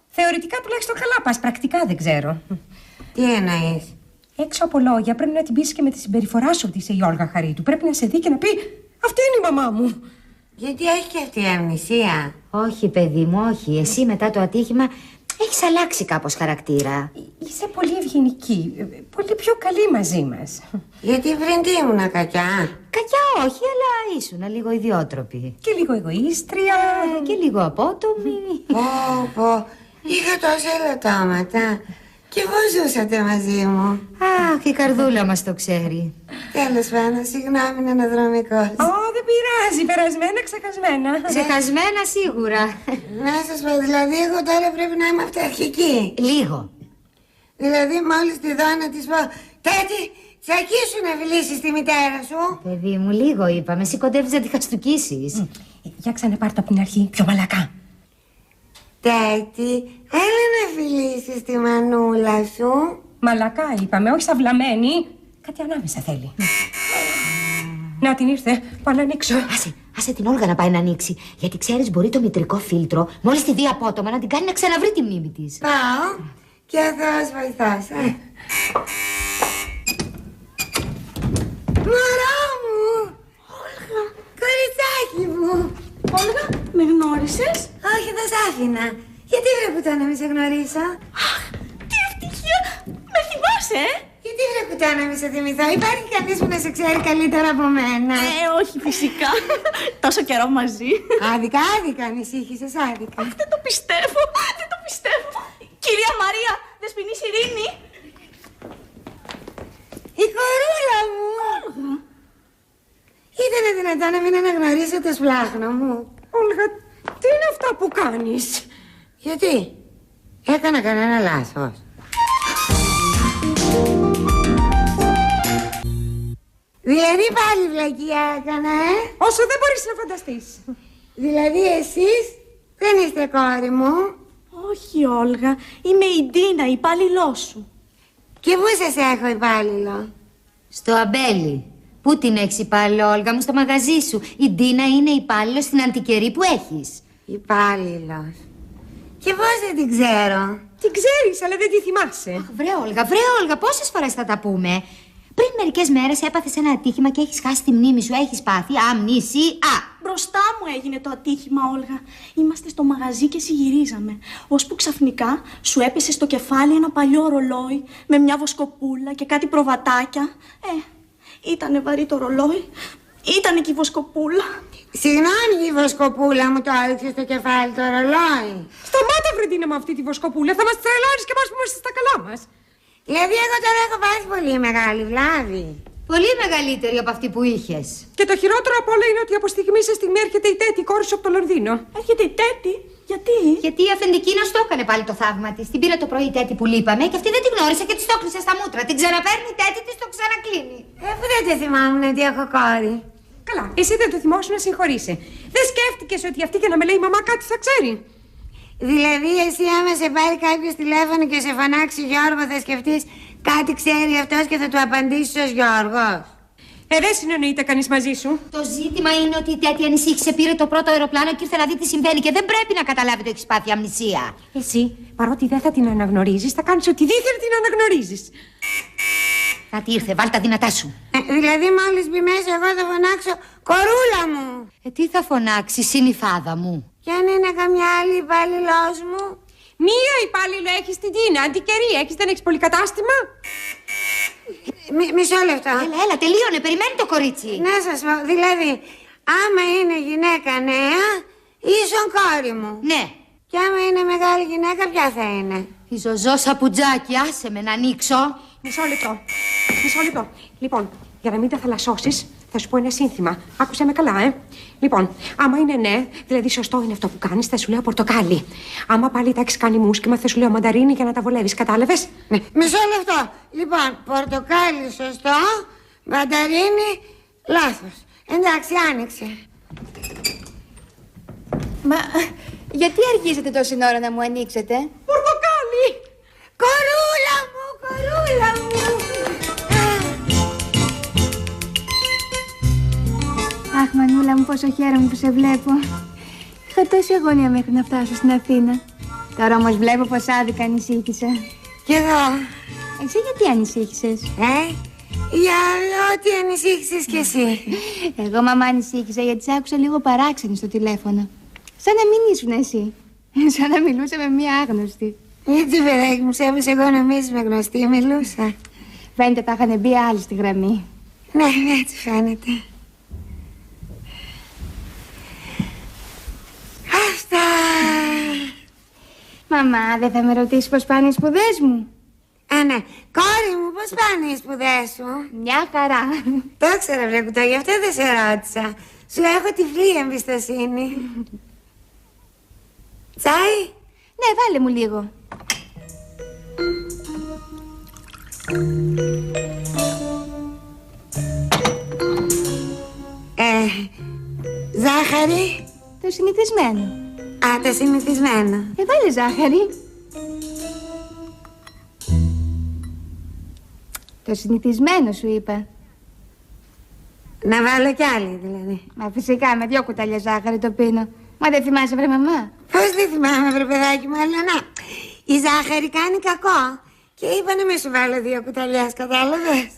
Θεωρητικά τουλάχιστον καλά πας, πρακτικά δεν ξέρω. Τι εννοείς? Έξω από λόγια πρέπει να την πεις και με τη συμπεριφορά σου ότι είσαι η Όλγα Χαρίτου. Πρέπει να σε δει και να πει αυτή είναι η μαμά μου. Γιατί έχει και αυτή η αμνησία. Όχι, παιδί μου, όχι. Εσύ μετά το ατύχημα έχεις αλλάξει κάπως χαρακτήρα. Είσαι πολύ ευγενική, πολύ πιο καλή μαζί μας. Γιατί πριν τι ήμουνα κακιά. Κακιά όχι, αλλά ήσουν λίγο ιδιότροπη. Και λίγο εγωίστρια. Και λίγο απότομη. Πω, είχα τόσα ελαττώματα. Και πώς ζούσατε μαζί μου. Αχ, η καρδούλα μας το ξέρει. Τέλος πάντων, συγγνώμη, είναι αναδρομικός. Δεν πειράζει, περασμένα, ξεχασμένα. Ξεχασμένα σίγουρα. Να σας πω, δηλαδή εγώ τώρα πρέπει να είμαι αυταρχική. Λίγο. Δηλαδή μόλις τη δω να της πω Τέτη, τσακίσου να φιλήσεις τη μητέρα σου. Παιδί μου, λίγο είπαμε, εσύ κοντεύεις να τη χαστουκίσεις. Για ξαναπάρ' το από την αρχή, πιο μαλακά. Τέτη, έλα να φιλήσεις τη μανούλα σου. Μαλακά είπαμε, όχι σαυλαμένη. Κάτι ανάμεσα θέλει. Να την ήρθε, πάω να ανοίξω. Άσε την Όλγα να πάει να ανοίξει. Γιατί ξέρεις, μπορεί το μητρικό φίλτρο, μόλις τη δει απότομα, να την κάνει να ξαναβρει τη μνήμη της. Πάω και ο Θεός βοηθάς. Μωρό μου! Όλγα! Κοριτσάκι μου! Όλγα, με γνώρισες? Όχι, δεν σ' άφηνα. Γιατί βρε να μην σε γνωρίσω. Αχ, τι ευτυχία! Με θυμάσαι, Γιατί βρε να μην σε θυμηθώ. Υπάρχει κανείς που να σε ξέρει καλύτερα από μένα. όχι φυσικά. Τόσο καιρό μαζί. Άδικα, ανησύχησες, άδικα. Αχ, δεν το πιστεύω, δεν το πιστεύω. Κυρία Μαρία, Δεσποινής Ειρήνη. Η κορούλα μου. Ήτανε δυνατόν να μην αναγνωρίσω το σπλάχνο μου. Όλγα, Τι είναι αυτά που κάνεις? Γιατί? Έκανα κανένα λάθος? Δηλαδή πάλι βλακεία έκανα, Όσο δεν μπορείς να φανταστείς. Δηλαδή εσείς δεν είστε κόρη μου. Όχι, Όλγα. Είμαι η Ντίνα, η υπάλληλός σου. Και πού σας έχω υπάλληλο? Στο αμπέλι. Πού την έχεις υπάλληλο, Όλγα μου, στο μαγαζί σου. Η Ντίνα είναι υπάλληλο στην αντικερή που έχεις. Υπάλληλος. Και πώς δεν την ξέρω? Την ξέρεις, αλλά δεν τη θυμάσαι. Αχ, βρε Όλγα, πόσες φορές θα τα πούμε. Πριν μερικές μέρες έπαθες ένα ατύχημα και έχεις χάσει τη μνήμη σου. Έχεις πάθει αμνησία. Μπροστά μου έγινε το ατύχημα, Όλγα. Είμαστε στο μαγαζί και συγυρίζαμε. Ώσπου ξαφνικά σου έπεσε στο κεφάλι ένα παλιό ρολόι με μια βοσκοπούλα και κάτι προβατάκια. Ήτανε βαρύ το ρολόι. Ήτανε και η βοσκοπούλα. Συγγνώμη, η βοσκοπούλα μου το έριξε στο κεφάλι το ρολόι. Σταμάτα, Βρεντίνα, με αυτή τη βοσκοπούλα. Θα μας τρελάρεις και μας που είμαστε στα καλά μας. Δηλαδή εγώ τώρα έχω πάθει πολύ μεγάλη βλάβη. Πολύ μεγαλύτερη από αυτή που είχες. Και το χειρότερο απ' όλα είναι ότι από στιγμή σε στιγμή έρχεται η Τέτη, η κόρη σου από το Λονδίνο. Έρχεται η Τέτη. Γιατί? Γιατί η αφεντική να το έκανε πάλι το θαύμα της. Την πήρε το πρωί η Τέτη που λείπαμε και αυτή δεν την γνώρισε και της το έκλεισε στα μούτρα. Την ξαναπαίρνει η Τέτη, της το ξανακλίνει. Αφού δεν το θυμάμαι ότι έχω κόρη. Καλά, εσύ δεν το θυμόσου να συγχωρείσαι. Δεν σκέφτηκες ότι αυτή και να με λέει η μαμά κάτι θα ξέρει? Δηλαδή εσύ άμα σε πάρει κάποιος τηλέφωνο και σε φωνάξει Γιώργο θα σκεφτείς κάτι ξέρει αυτός και θα του απαντήσεις ως Γιώργος? Δεν συνεννοείται κανείς μαζί σου. Το ζήτημα είναι ότι η Τέτη ανησύχησε, πήρε το πρώτο αεροπλάνο και ήρθε να δει τι συμβαίνει και δεν πρέπει να καταλάβει ότι έχεις πάθει αμνησία. Εσύ, παρότι δεν θα την αναγνωρίζεις, θα κάνεις ότι δίθεν την αναγνωρίζεις. Κάτι ήρθε, βάλ τα δυνατά σου. Δηλαδή μόλις μπει μέσα εγώ θα φωνάξω κορούλα μου. Τι θα φωνάξεις, είναι η φάδα μου. Και αν είναι καμιά άλλη υπάλληλός μου? Μία υπάλληλο έχεις στην Τίνα, αντικερή έχεις, δεν έχεις πολυκατάστημα. Μισό λεπτό. Έλα, τελείωνε, περιμένει το κορίτσι. Να σας πω, δηλαδή, άμα είναι γυναίκα νέα, ίσον κόρη μου. Ναι. Και άμα είναι μεγάλη γυναίκα, ποια θα είναι? Η Ζωζό Σαπουτζάκη, άσε με να ανοίξω. Μισό λεπτό. Λοιπόν, για να μην τα θαλασσώσεις, θα σου πω ένα σύνθημα. Άκουσε με καλά, Λοιπόν, άμα είναι ναι, δηλαδή σωστό είναι αυτό που κάνεις, θα σου λέω πορτοκάλι. Άμα πάλι τα έχεις κάνει μουσκεμα, θα σου λέω μανταρίνι για να τα βολεύεις. Κατάλαβες? Ναι. Μισό λεπτό. Λοιπόν, πορτοκάλι σωστό, μανταρίνι λάθος. Εντάξει, άνοιξε. Μα γιατί αργήσατε τόση ώρα να μου ανοίξετε? Πορτοκάλι! Κορούλα μου, κορούλα μου! Αχ, Μανούλα μου, πόσο χαίρομαι που σε βλέπω. Είχα τόση αγωνία μέχρι να φτάσω στην Αθήνα. Τώρα όμως βλέπω πως άδικα ανησύχησα. Κι εγώ. Εσύ γιατί ανησύχησες? Για ό,τι ανησύχησες κι εσύ. Εγώ, μαμά, ανησύχησα γιατί σ' άκουσα λίγο παράξενη στο τηλέφωνο. Σαν να μην ήσουν εσύ. Σαν να μιλούσα με μία άγνωστη. Γιατί, παιδάκι μου, σέβεσαι εγώ νομίζεις με γνωστή μιλούσα? Φαίνεται θα είχαν μπει άλλοι στη γραμμή. Ναι, έτσι φαίνεται. Αυτά. Μαμά, δεν θα με ρωτήσεις πώς πάνε οι σπουδές μου? Ναι. Κόρη μου, πώς πάνε οι σπουδές σου? Μια χαρά. Το ήξερα, βρε κουτό, γι' αυτό δεν σε ρώτησα. Σου έχω τυφλή εμπιστοσύνη. Τσάι? Ναι, βάλε μου λίγο. Ζάχαρη? Το συνηθισμένο. Α, το συνηθισμένο. Βάλε ζάχαρη. Το συνηθισμένο σου είπα. Να βάλω κι άλλη δηλαδή. Μα φυσικά με 2 κουτάλια ζάχαρη το πίνω. Μα δεν θυμάσαι, βρε μαμά? Πώς δεν θυμάμαι, βρε παιδάκι μου, αλλά να. Η ζάχαρη κάνει κακό. Και είπα να μην σου βάλω 2 κουταλιάς, κατάλαβες?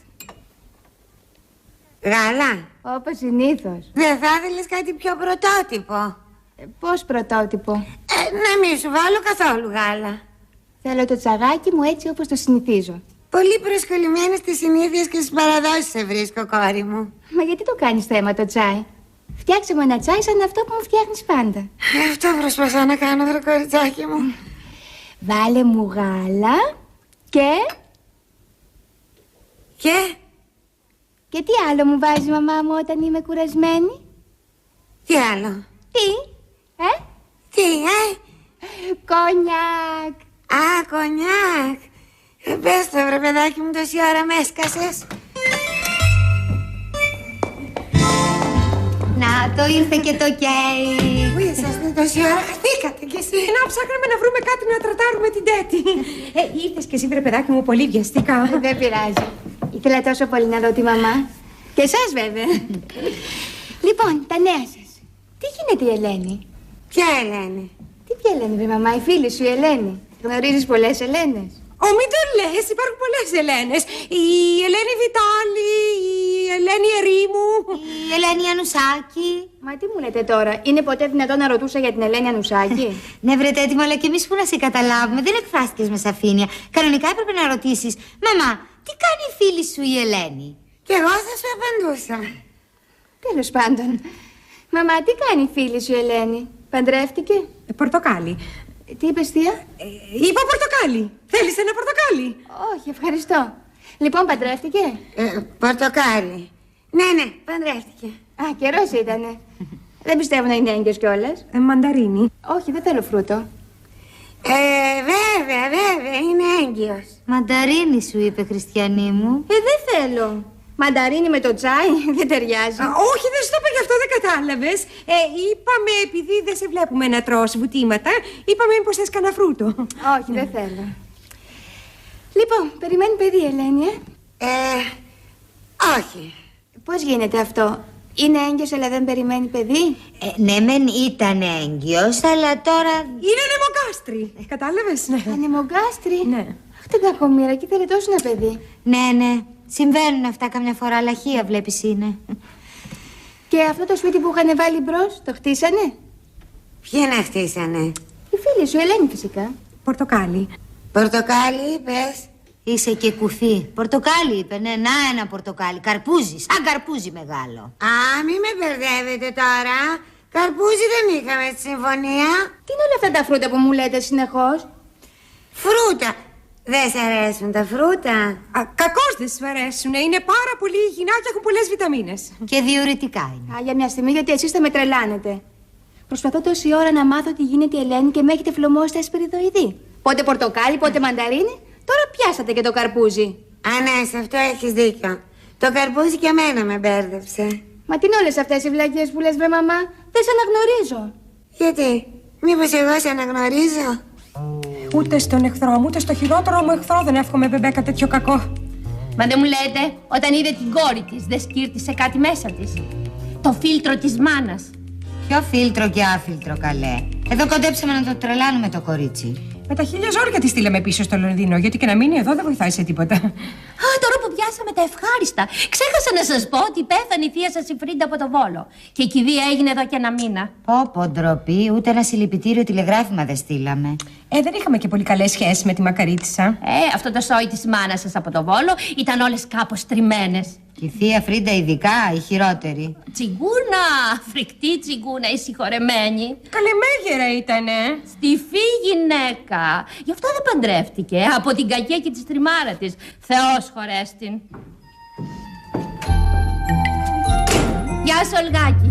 Γάλα. Όπως συνήθως. Δεν θα ήθελες κάτι πιο πρωτότυπο? Πώς πρωτότυπο? Να μην σου βάλω καθόλου γάλα. Θέλω το τσαγάκι μου έτσι όπως το συνηθίζω. Πολύ προσκολλημένη στις συνήθειες και στις παραδόσεις σε βρίσκω, κόρη μου. Μα γιατί το κάνεις θέμα το τσάι? Φτιάξε μου ένα τσάι σαν αυτό που μου φτιάχνεις πάντα. Αυτό προσπαθώ να κάνω, βρε κοριτσάκι μου. Βάλε μου γάλα και... Και τι άλλο μου βάζει η μαμά μου όταν είμαι κουρασμένη? Τι άλλο? Τι? Τι, Κόνιακ. Α, κονιάκ. Πες το, βρε παιδάκι μου, τόση ώρα με έσκασες. Να, το ήρθε και το κέικ. Πού ήσασταν τόση ώρα, χαθήκατε κι εσύ. Να ψάχναμε να βρούμε κάτι να τρατάρουμε την τέτη. Ήρθες κι εσύ, βρε παιδάκι μου, πολύ βιαστικά. Δεν πειράζει. Ήθελα τόσο πολύ να δω τη μαμά. Και εσάς βέβαια. Λοιπόν, τα νέα σας. Τι γίνεται η Ελένη? Ποια Ελένη? Ποια Ελένη, βρε μαμά, η φίλη σου η Ελένη. Γνωρίζεις πολλές Ελένες? Μην το λες, υπάρχουν πολλές Ελένες. Η Ελένη Βιτάλη, η Ελένη Ερήμου. Η Ελένη Ανουσάκη. Μα τι μου λέτε τώρα, είναι ποτέ δυνατόν να ρωτούσα για την Ελένη Ανουσάκη? Ναι, βρε τέτοιμο, αλλά και εμείς που να σε καταλάβουμε. Δεν εκφράστηκες με σαφήνεια. Κανονικά έπρεπε να ρωτήσεις, μαμά, τι κάνει η φίλη σου η Ελένη? Κι εγώ θα σου απαντούσα. Τέλος πάντων. Μαμά, τι κάνει η φίλη σου η Ελένη? Παντρεύτηκε? Πορτοκάλι. Τι είπες, θεία? Είπα πορτοκάλι. Θέλεις ένα πορτοκάλι? Όχι, ευχαριστώ. Λοιπόν, παντρεύτηκε? Πορτοκάλι. Ναι, παντρεύτηκε. Α, καιρός ήτανε. Δεν πιστεύω να είναι έγκυος κιόλας. Μανταρίνι. Όχι, δεν θέλω φρούτο. Βέβαια, είναι έγκυος. Μανταρίνι σου είπε, Χριστιανή μου. Δεν θέλω. Μανταρίνι με το τσάι δεν ταιριάζει. Όχι, δεν σου το είπα γι' αυτό, δεν κατάλαβες. Είπαμε, επειδή δεν σε βλέπουμε να τρως βουτήματα, είπαμε μήπως θες κανένα φρούτο. Όχι, δεν θέλω. Λοιπόν, περιμένει παιδί, Ελένη, Όχι. Πώς γίνεται αυτό? Είναι έγκυος αλλά δεν περιμένει παιδί? Ναι, μεν ήταν έγκυος, αλλά τώρα... Είναι ανεμογκάστρι. Κατάλαβες, ναι. Ανεμογκάστρι? Ναι. Αχ, την κακομοίρα, και ήθελε τόσο ένα παιδί. Ναι. Συμβαίνουν αυτά καμιά φορά, αλλά χεία βλέπεις είναι. Και αυτό το σπίτι που είχαν βάλει μπρος, το χτίσανε? Ποιοι να χτίσανε? Η φίλη σου, η Ελένη φυσικά. Πορτοκάλι. Πορτοκάλι είπες? Είσαι και κουφή. Πορτοκάλι είπε, ναι, να ένα πορτοκάλι. Καρπούζι, σαν καρπούζι μεγάλο. Α, μη με μπερδεύετε τώρα. Καρπούζι δεν είχαμε στη συμφωνία. Τι είναι όλα αυτά τα φρούτα που μου λέτε συνεχώς? Φρούτα. Δεν σ' αρέσουν τα φρούτα? Κακώς δεν σου αρέσουν. Είναι πάρα πολύ υγιεινά και έχουν πολλές βιταμίνες. Και διουρητικά είναι. Α, για μια στιγμή, γιατί εσείς θα με τρελάνετε. Προσπαθώ τόση ώρα να μάθω τι γίνεται η Ελένη και με έχετε φλωμώσει τα εσπεριδοειδή. Πότε πορτοκάλι, πότε μανταρίνι. Τώρα πιάσατε και το καρπούζι. Α, ναι, σε αυτό έχεις δίκιο. Το καρπούζι και εμένα με μπέρδεψε. Μα τι είναι όλες αυτές οι βλακίες που λες, βρε μαμά? Δεν σε αναγνωρίζω. Γιατί, μήπως εγώ σε αναγνωρίζω? Ούτε στον εχθρό μου, ούτε στο χειρότερο μου εχθρό δεν εύχομαι, Μπεμπέκα, τέτοιο κακό. Μα δεν μου λέτε, όταν είδε την κόρη της, δεν σκύρτησε κάτι μέσα της? Το φίλτρο της μάνας. Ποιο φίλτρο και άφιλτρο, καλέ. Εδώ κοντέψαμε να το τρελάνουμε το κορίτσι. Με τα 1000 ζόρια τη στείλαμε πίσω στο Λονδίνο, γιατί και να μείνει εδώ δεν βοηθάει σε τίποτα. Α, τώρα που πιάσαμε τα ευχάριστα. Ξέχασα να σας πω ότι πέθανε η θεία σας η Φρίντα από το Βόλο. Και η κηδεία έγινε εδώ και ένα μήνα. Πω, ντροπή, ούτε ένα συλληπιτήριο τηλεγράφημα δεν στείλαμε. Δεν είχαμε και πολύ καλές σχέσεις με τη Μακαρίτισσα. Αυτό το σόι της μάνας σας από το Βόλο ήταν όλες κάπως τριμμένες. Και η θεία Φρίντα ειδικά, η χειρότερη. Τσιγκούνα, φρικτή τσιγκούνα, η συγχωρεμένη. Καλεμέγερα ήτανε. Στιφή γυναίκα. Γι' αυτό δεν παντρεύτηκε. Από την κακία και τη στριμάρα της. Θεός χωρέστην. Γεια σου, Ολγάκη.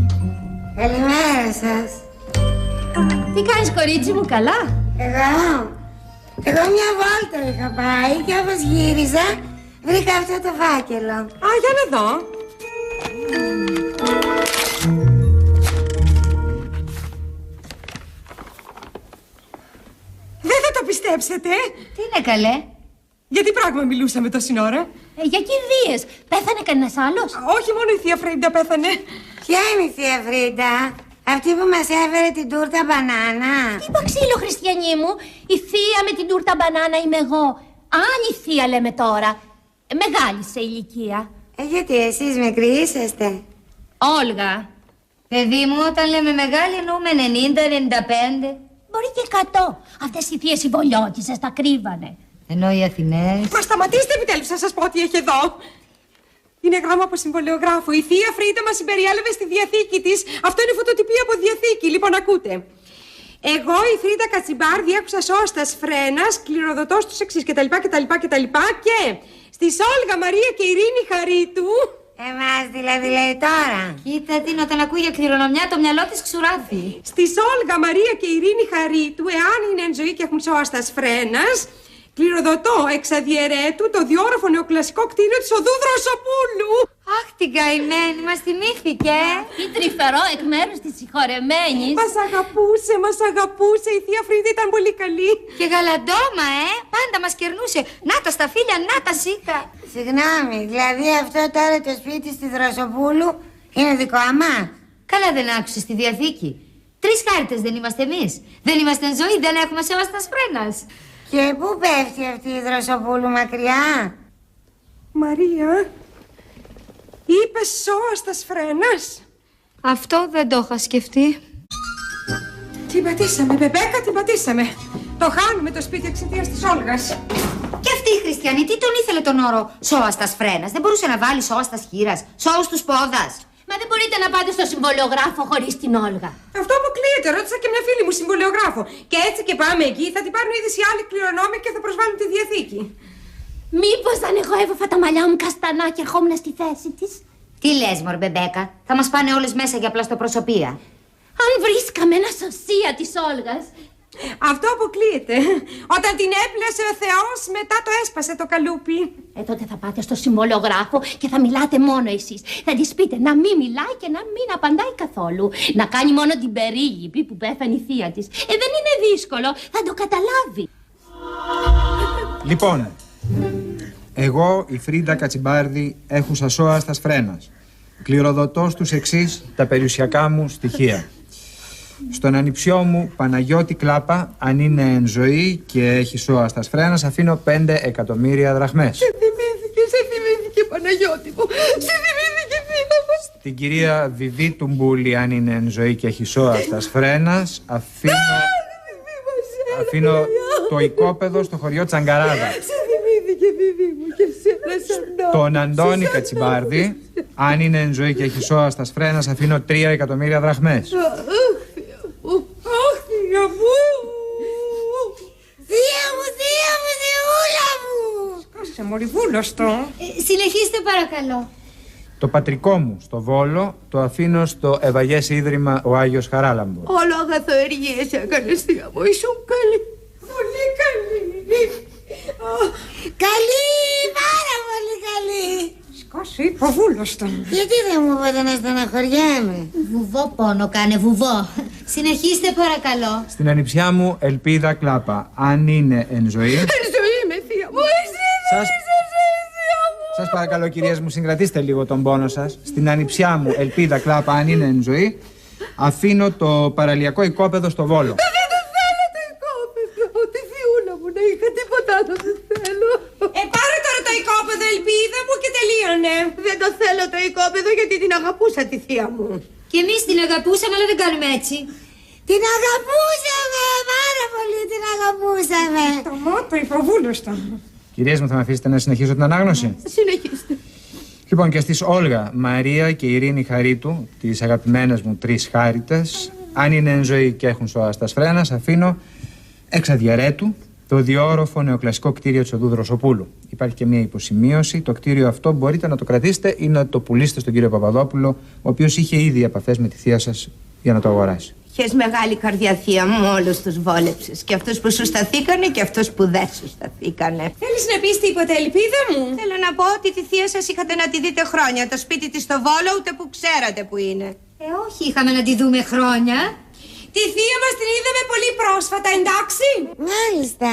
Καλημέρα σας. Τι κάνεις, κορίτσι μου, καλά? Εγώ μια βόλτα είχα πάει και όπως γύριζα βρήκα αυτό το φάκελο. Α, για να δω. Δεν θα το πιστέψετε. Τι είναι, καλέ? Για τι πράγμα μιλούσαμε τόση ώρα? Για κηδείες. Πέθανε κανένας άλλος? Όχι, μόνο η θεία Φρίντα πέθανε. Ποια είναι η θεία Φρίντα? Αυτή που μας έφερε την τούρτα μπανάνα? Τι είπα ξύλο, Χριστιανή μου. Η θεία με την τούρτα μπανάνα είμαι εγώ. Αν η θεία λέμε τώρα. Μεγάλη σε ηλικία. Γιατί εσείς μικροί είσαστε? Όλγα. Παιδί μου, όταν λέμε μεγάλη εννοούμε 90-95. Μπορεί και 100. Αυτές οι θείες οι βολιώτισσες τα κρύβανε. Ενώ οι Αθηναίες... Μα σταματήστε επιτέλους να σας πω τι έχει εδώ. Είναι γράμμα από συμβολιογράφο. Η θεία Φρίντα μας συμπεριέλαβε στη διαθήκη της. Αυτό είναι φωτοτυπία από διαθήκη. Λοιπόν, ακούτε. Εγώ, η Φρίντα Κατσιμπάρ, διέχουσα σώστας φρένας, κληροδοτός τους εξής κτλ. Και στη Όλγα Μαρία και Ειρήνη Χαρίτου. Εμάς δηλαδή λέει τώρα. Κοίτα την, όταν ακούει για κληρονομιά το μυαλό της ξουράθει. Στη Όλγα, Μαρία και Ειρήνη Χαρίτου, εάν είναι εν ζωή και έχουν σώαστας φρένας, κληροδοτώ εξαδιαιρέτου το διόρροφο νεοκλασικό κτίριο της οδού Δροσοπούλου. Αχ, την καημένη, μας θυμήθηκε. Τι τρυφερό εκ μέρους της συγχωρεμένης. Μας αγαπούσε, η θεία Φρίδα ήταν πολύ καλή. Και γαλαντόμα, πάντα μας κερνούσε. Να τα σταφύλια, να τα σίκα. Συγγνώμη, δηλαδή αυτό τώρα το σπίτι στη Δροσοπούλου είναι δικό αμά. Καλά δεν άκουσες τη Διαθήκη. 3 χάριτες δεν είμαστε εμείς. Δεν είμαστε εν ζωή, δεν έχουμε σεβαστάς φρένας. Και πού πέφτει αυτή η Δροσοπούλου, μακριά? Μαρία, είπες σώαστας φρένας. Αυτό δεν το είχα σκεφτεί. Την πατήσαμε, Μπεμπέκα, την πατήσαμε. Το χάνουμε το σπίτι εξαιτίας της Όλγας. Και αυτή η Χριστιανή τι τον ήθελε τον όρο σώαστας φρένας? Δεν μπορούσε να βάλει σώαστας χείρας, σώους τους πόδας. Μα δεν μπορείτε να πάτε στο συμβολιογράφο χωρίς την Όλγα. Αυτό αποκλείεται. Ρώτησα και μια φίλη μου συμβολιογράφο. Και έτσι και πάμε εκεί, θα την πάρουν είδηση άλλοι κληρονόμοι και θα προσβάλλουν τη Διαθήκη. Μήπως αν εγώ έβαφα τα μαλλιά μου καστανά και ερχόμουν στη θέση της? Τι λες, μωρ Μπεμπέκα, θα μας πάνε όλες μέσα για πλαστοπροσωπεία. Αν βρίσκαμε ένα σωσία της Όλγας. Αυτό αποκλείεται. Όταν την έπλασε ο Θεός, μετά το έσπασε το καλούπι. Τότε θα πάτε στο συμβολιογράφο και θα μιλάτε μόνο εσείς. Θα της πείτε να μην μιλάει και να μην απαντάει καθόλου. Να κάνει μόνο την περίγυπη που πέθανε η θεία της. Δεν είναι δύσκολο, θα το καταλάβει. Λοιπόν, εγώ, η Φρίντα Κατσιμπάρδη, έχουσα σώαστας φρένας. Κληροδοτώ στους εξής τα περιουσιακά μου στοιχεία. Στον ανιψιό μου Παναγιώτη Κλάπα, αν είναι εν ζωή και έχει σώαστας φρένας, αφήνω 5 εκατομμύρια δραχμές. Σε θυμήθηκε Παναγιώτη μου. Σε θυμήθηκε φίλα μου. Την κυρία Βιβί Τουμπούλη, αν είναι εν ζωή και έχει σώαστας φρένας, αφήνω το οικόπεδο στο χωριό Τσαγκαράδα. Σε θυμήθηκε Βιβί μου και σένα. Τον Αντώνη Κατσιμπάρδη, αν είναι εν ζωή και έχει σώαστας φρένας, αφήνω 3 εκατομμύρια δραχμές. Αχ, θεία μου! Θεία μου, θεούλα μου! Σκάσε μοριβούλωστο. Συνεχίστε παρακαλώ. Το πατρικό μου στο Βόλο το αφήνω στο Ευαγές Ίδρυμα ο Άγιος Χαράλαμπος. Όλο αγαθοεργίες έκανες, θεία μου. Ήσουν καλή. Πολύ καλή. Καλή, πάρα πολύ καλή. Σκάσε, υποβούλωστο. Γιατί δεν μου είπατε να στεναχωριέμαι? Βουβό πόνο κάνε, βουβό. Συνεχίστε παρακαλώ. Στην ανιψιά μου Ελπίδα Κλάπα, αν είναι εν ζωή. Εν ζωή είμαι, θεία μου. Σας παρακαλώ, κυρίες μου, συγκρατήστε λίγο τον πόνο σας. Στην ανιψιά μου Ελπίδα Κλάπα, αν είναι εν ζωή, αφήνω το παραλιακό οικόπεδο στο Βόλο. Δεν το θέλω το οικόπεδο. Τη θειούλα μου να είχα, τίποτα άλλο δεν θέλω. Πάρε τώρα το οικόπεδο, Ελπίδα μου, και τελείωνε. Δεν το θέλω το οικόπεδο γιατί την αγαπούσα τη θεία μου. Και εμείς την αγαπούσαμε, αλλά δεν κάνουμε έτσι. Την αγαπούσαμε, πάρα πολύ την αγαπούσαμε. Το μότο υποβούλωστο. Κυρίες μου, θα με αφήσετε να συνεχίσω την ανάγνωση? Συνεχίστε. Λοιπόν, και στις Όλγα, Μαρία και Ειρήνη Χαρίτου, τις αγαπημένες μου 3 χάριτες, αν είναι εν ζωή και έχουν σώαστας φρένας, αφήνω εξ αδιαιρέτου το διόρροφο νεοκλασικό κτίριο της οδού Δροσοπούλου. Υπάρχει και μια υποσημείωση. Το κτίριο αυτό μπορείτε να το κρατήσετε ή να το πουλήσετε στον κύριο Παπαδόπουλο, ο οποίος είχε ήδη επαφές με τη θεία σας για να το αγοράσει. Έχεις μεγάλη καρδιά, θεία μου, όλους τους βόλεψες. Και αυτούς που σου σταθήκανε και αυτούς που δεν σου σταθήκανε. Θέλεις να πεις τίποτα, Ελπίδα μου? Θέλω να πω ότι τη θεία σας είχατε να τη δείτε χρόνια. Το σπίτι της στο Βόλο ούτε που ξέρατε που είναι. Όχι, είχαμε να τη δούμε χρόνια. Τη θεία μας την είδαμε πολύ πρόσφατα, εντάξει? Μάλιστα.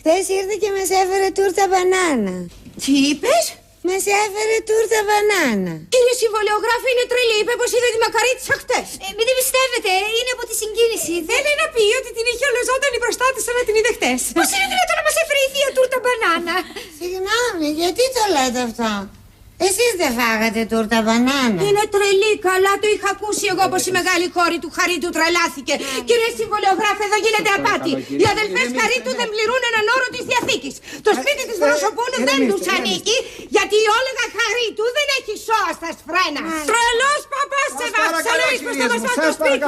Χθες ήρθε και μας έφερε τούρτα μπανάνα. Τι είπες? Μας έφερε τούρτα μπανάνα. Κύριε συμβολιογράφη, είναι τρελή. Είπε πως είδε τη μακαρίτσα χτες. Μην την πιστεύετε, είναι από τη συγκίνηση. Θέλει να πει ότι την είχε ολοζώντανη μπροστά της σαν να την είδε χτες. Πώς είναι δυνατόν να μας έφερε η θεία τούρτα μπανάνα? Συγγνώμη, γιατί το λέτε αυτό? Εσείς δεν φάγατε τούρτα μπανάνα? Είναι τρελή, καλά το είχα ακούσει εγώ πως η μεγάλη κόρη του Χαρίτου τρελάθηκε. Κύριε συμβολιογράφε, εδώ γίνεται απάτη. Οι αδελφές Χαρίτου δεν πληρούν έναν όρο της Διαθήκης. Το σπίτι της Δροσοπούλου δεν τους ανήκει, γιατί η Όλγα Χαρίτου δεν έχει σώαστας φρένας. Τρελός παπάς σε βάφτισα να εις πως θα μας φάει το σπίτι.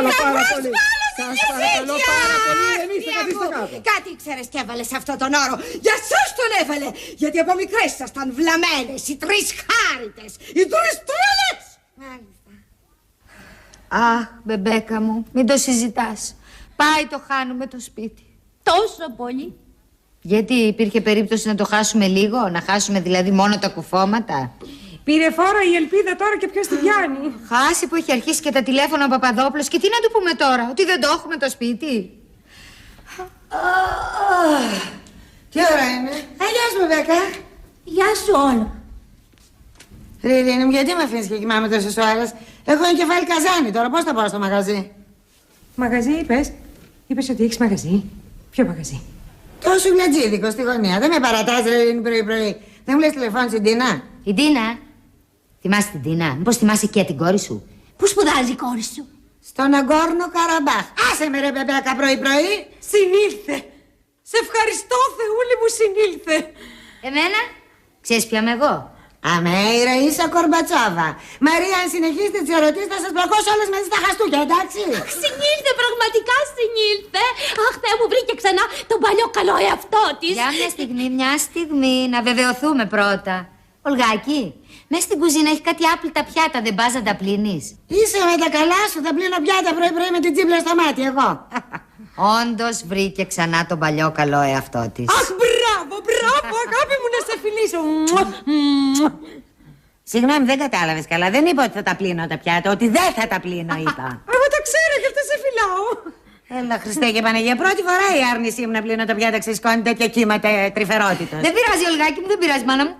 Σας παρακαλώ πάρα πολύ, εμείς θα καθίστε κάτω. Κάτι ήξερες και έβαλες αυτό τον όρο. Για σας τον έβαλε. Γιατί από μικρές ήσασταν βλαμμένες, οι τρεις χάριτες, οι τρεις τρέλες. Μάλιστα. Αχ, μπεμπέκα μου, μην το συζητάς. Πάει το χάνουμε το σπίτι. Τόσο πολύ. Γιατί υπήρχε περίπτωση να το χάσουμε λίγο, να χάσουμε δηλαδή μόνο τα κουφώματα. Πήρε φόρα η ελπίδα τώρα και ποιος τη πιάνει. Χάσει που έχει αρχίσει και τα τηλέφωνα ο Παπαδόπουλος. Και τι να του πούμε τώρα, ότι δεν το έχουμε το σπίτι. Τι ώρα είναι? Γεια σου, Μπέκα. Γεια σου όλα. Ρε Ειρήνη μου, γιατί με αφήνεις και κοιμάμαι τόσες ώρες? Έχω ένα κεφάλι καζάνι τώρα, πώς θα πάω στο μαγαζί? Μαγαζί είπες? Είπες ότι έχεις μαγαζί? Ποιο μαγαζί? Το σουβλατζίδικο στη γωνία. Δεν με παρατάς, ρε Ειρήνη, πρωί-πρωί. Δεν μου λες τηλεφώνη στην Τίνα? Η Τίνα. Θυμάσαι την Τίνα? Μήπως θυμάσαι και την κόρη σου? Πού σπουδάζει η κόρη σου? Στον Αγκόρνο Καραμπάχ. Άσε με ρε Μπεμπέκα πρωί-πρωί. Συνήλθε. Σε ευχαριστώ, Θεούλη μου, συνήλθε. Εμένα? Ξέρεις ποια είμαι εγώ? Αμέ, η Ραΐσα Κορμπατσόβα. Μαρία, αν συνεχίσετε τις ερωτήσεις θα σας πλακώσω όλες μαζί στα χαστούκια, εντάξει? Αχ, συνήλθε, πραγματικά συνήλθε. Αχ, Θεέ μου, βρήκε ξανά τον παλιό καλό εαυτό της. Για μια στιγμή, να βεβαιωθούμε πρώτα. Ολγάκη, μέσα στην κουζίνα έχει κάτι άπλυτα πιάτα, δεν πας να τα πλύνεις? Είσαι με τα καλά σου, θα πλύνω πιάτα πρωί-πρωί με την τσίπλα στο μάτι, εγώ. Όντως βρήκε ξανά τον παλιό καλό εαυτό της. Αχ, μπράβο, μπράβο, αγάπη μου, να σε φιλήσω. Συγγνώμη, δεν κατάλαβες καλά. Δεν είπα ότι θα τα πλύνω τα πιάτα, ότι δεν θα τα πλύνω, είπα. Εγώ τα ξέρω και αυτό σε φιλάω. Έλα, Χριστέ και Παναγία, πρώτη φορά η άρνησή μου να πλύνω τα πιάτα ξεσκώνει τέτοια κύματα τρυφερότητας. Δεν πειράζει, Ολγάκη μου, δεν πειράζει, μάνα μου.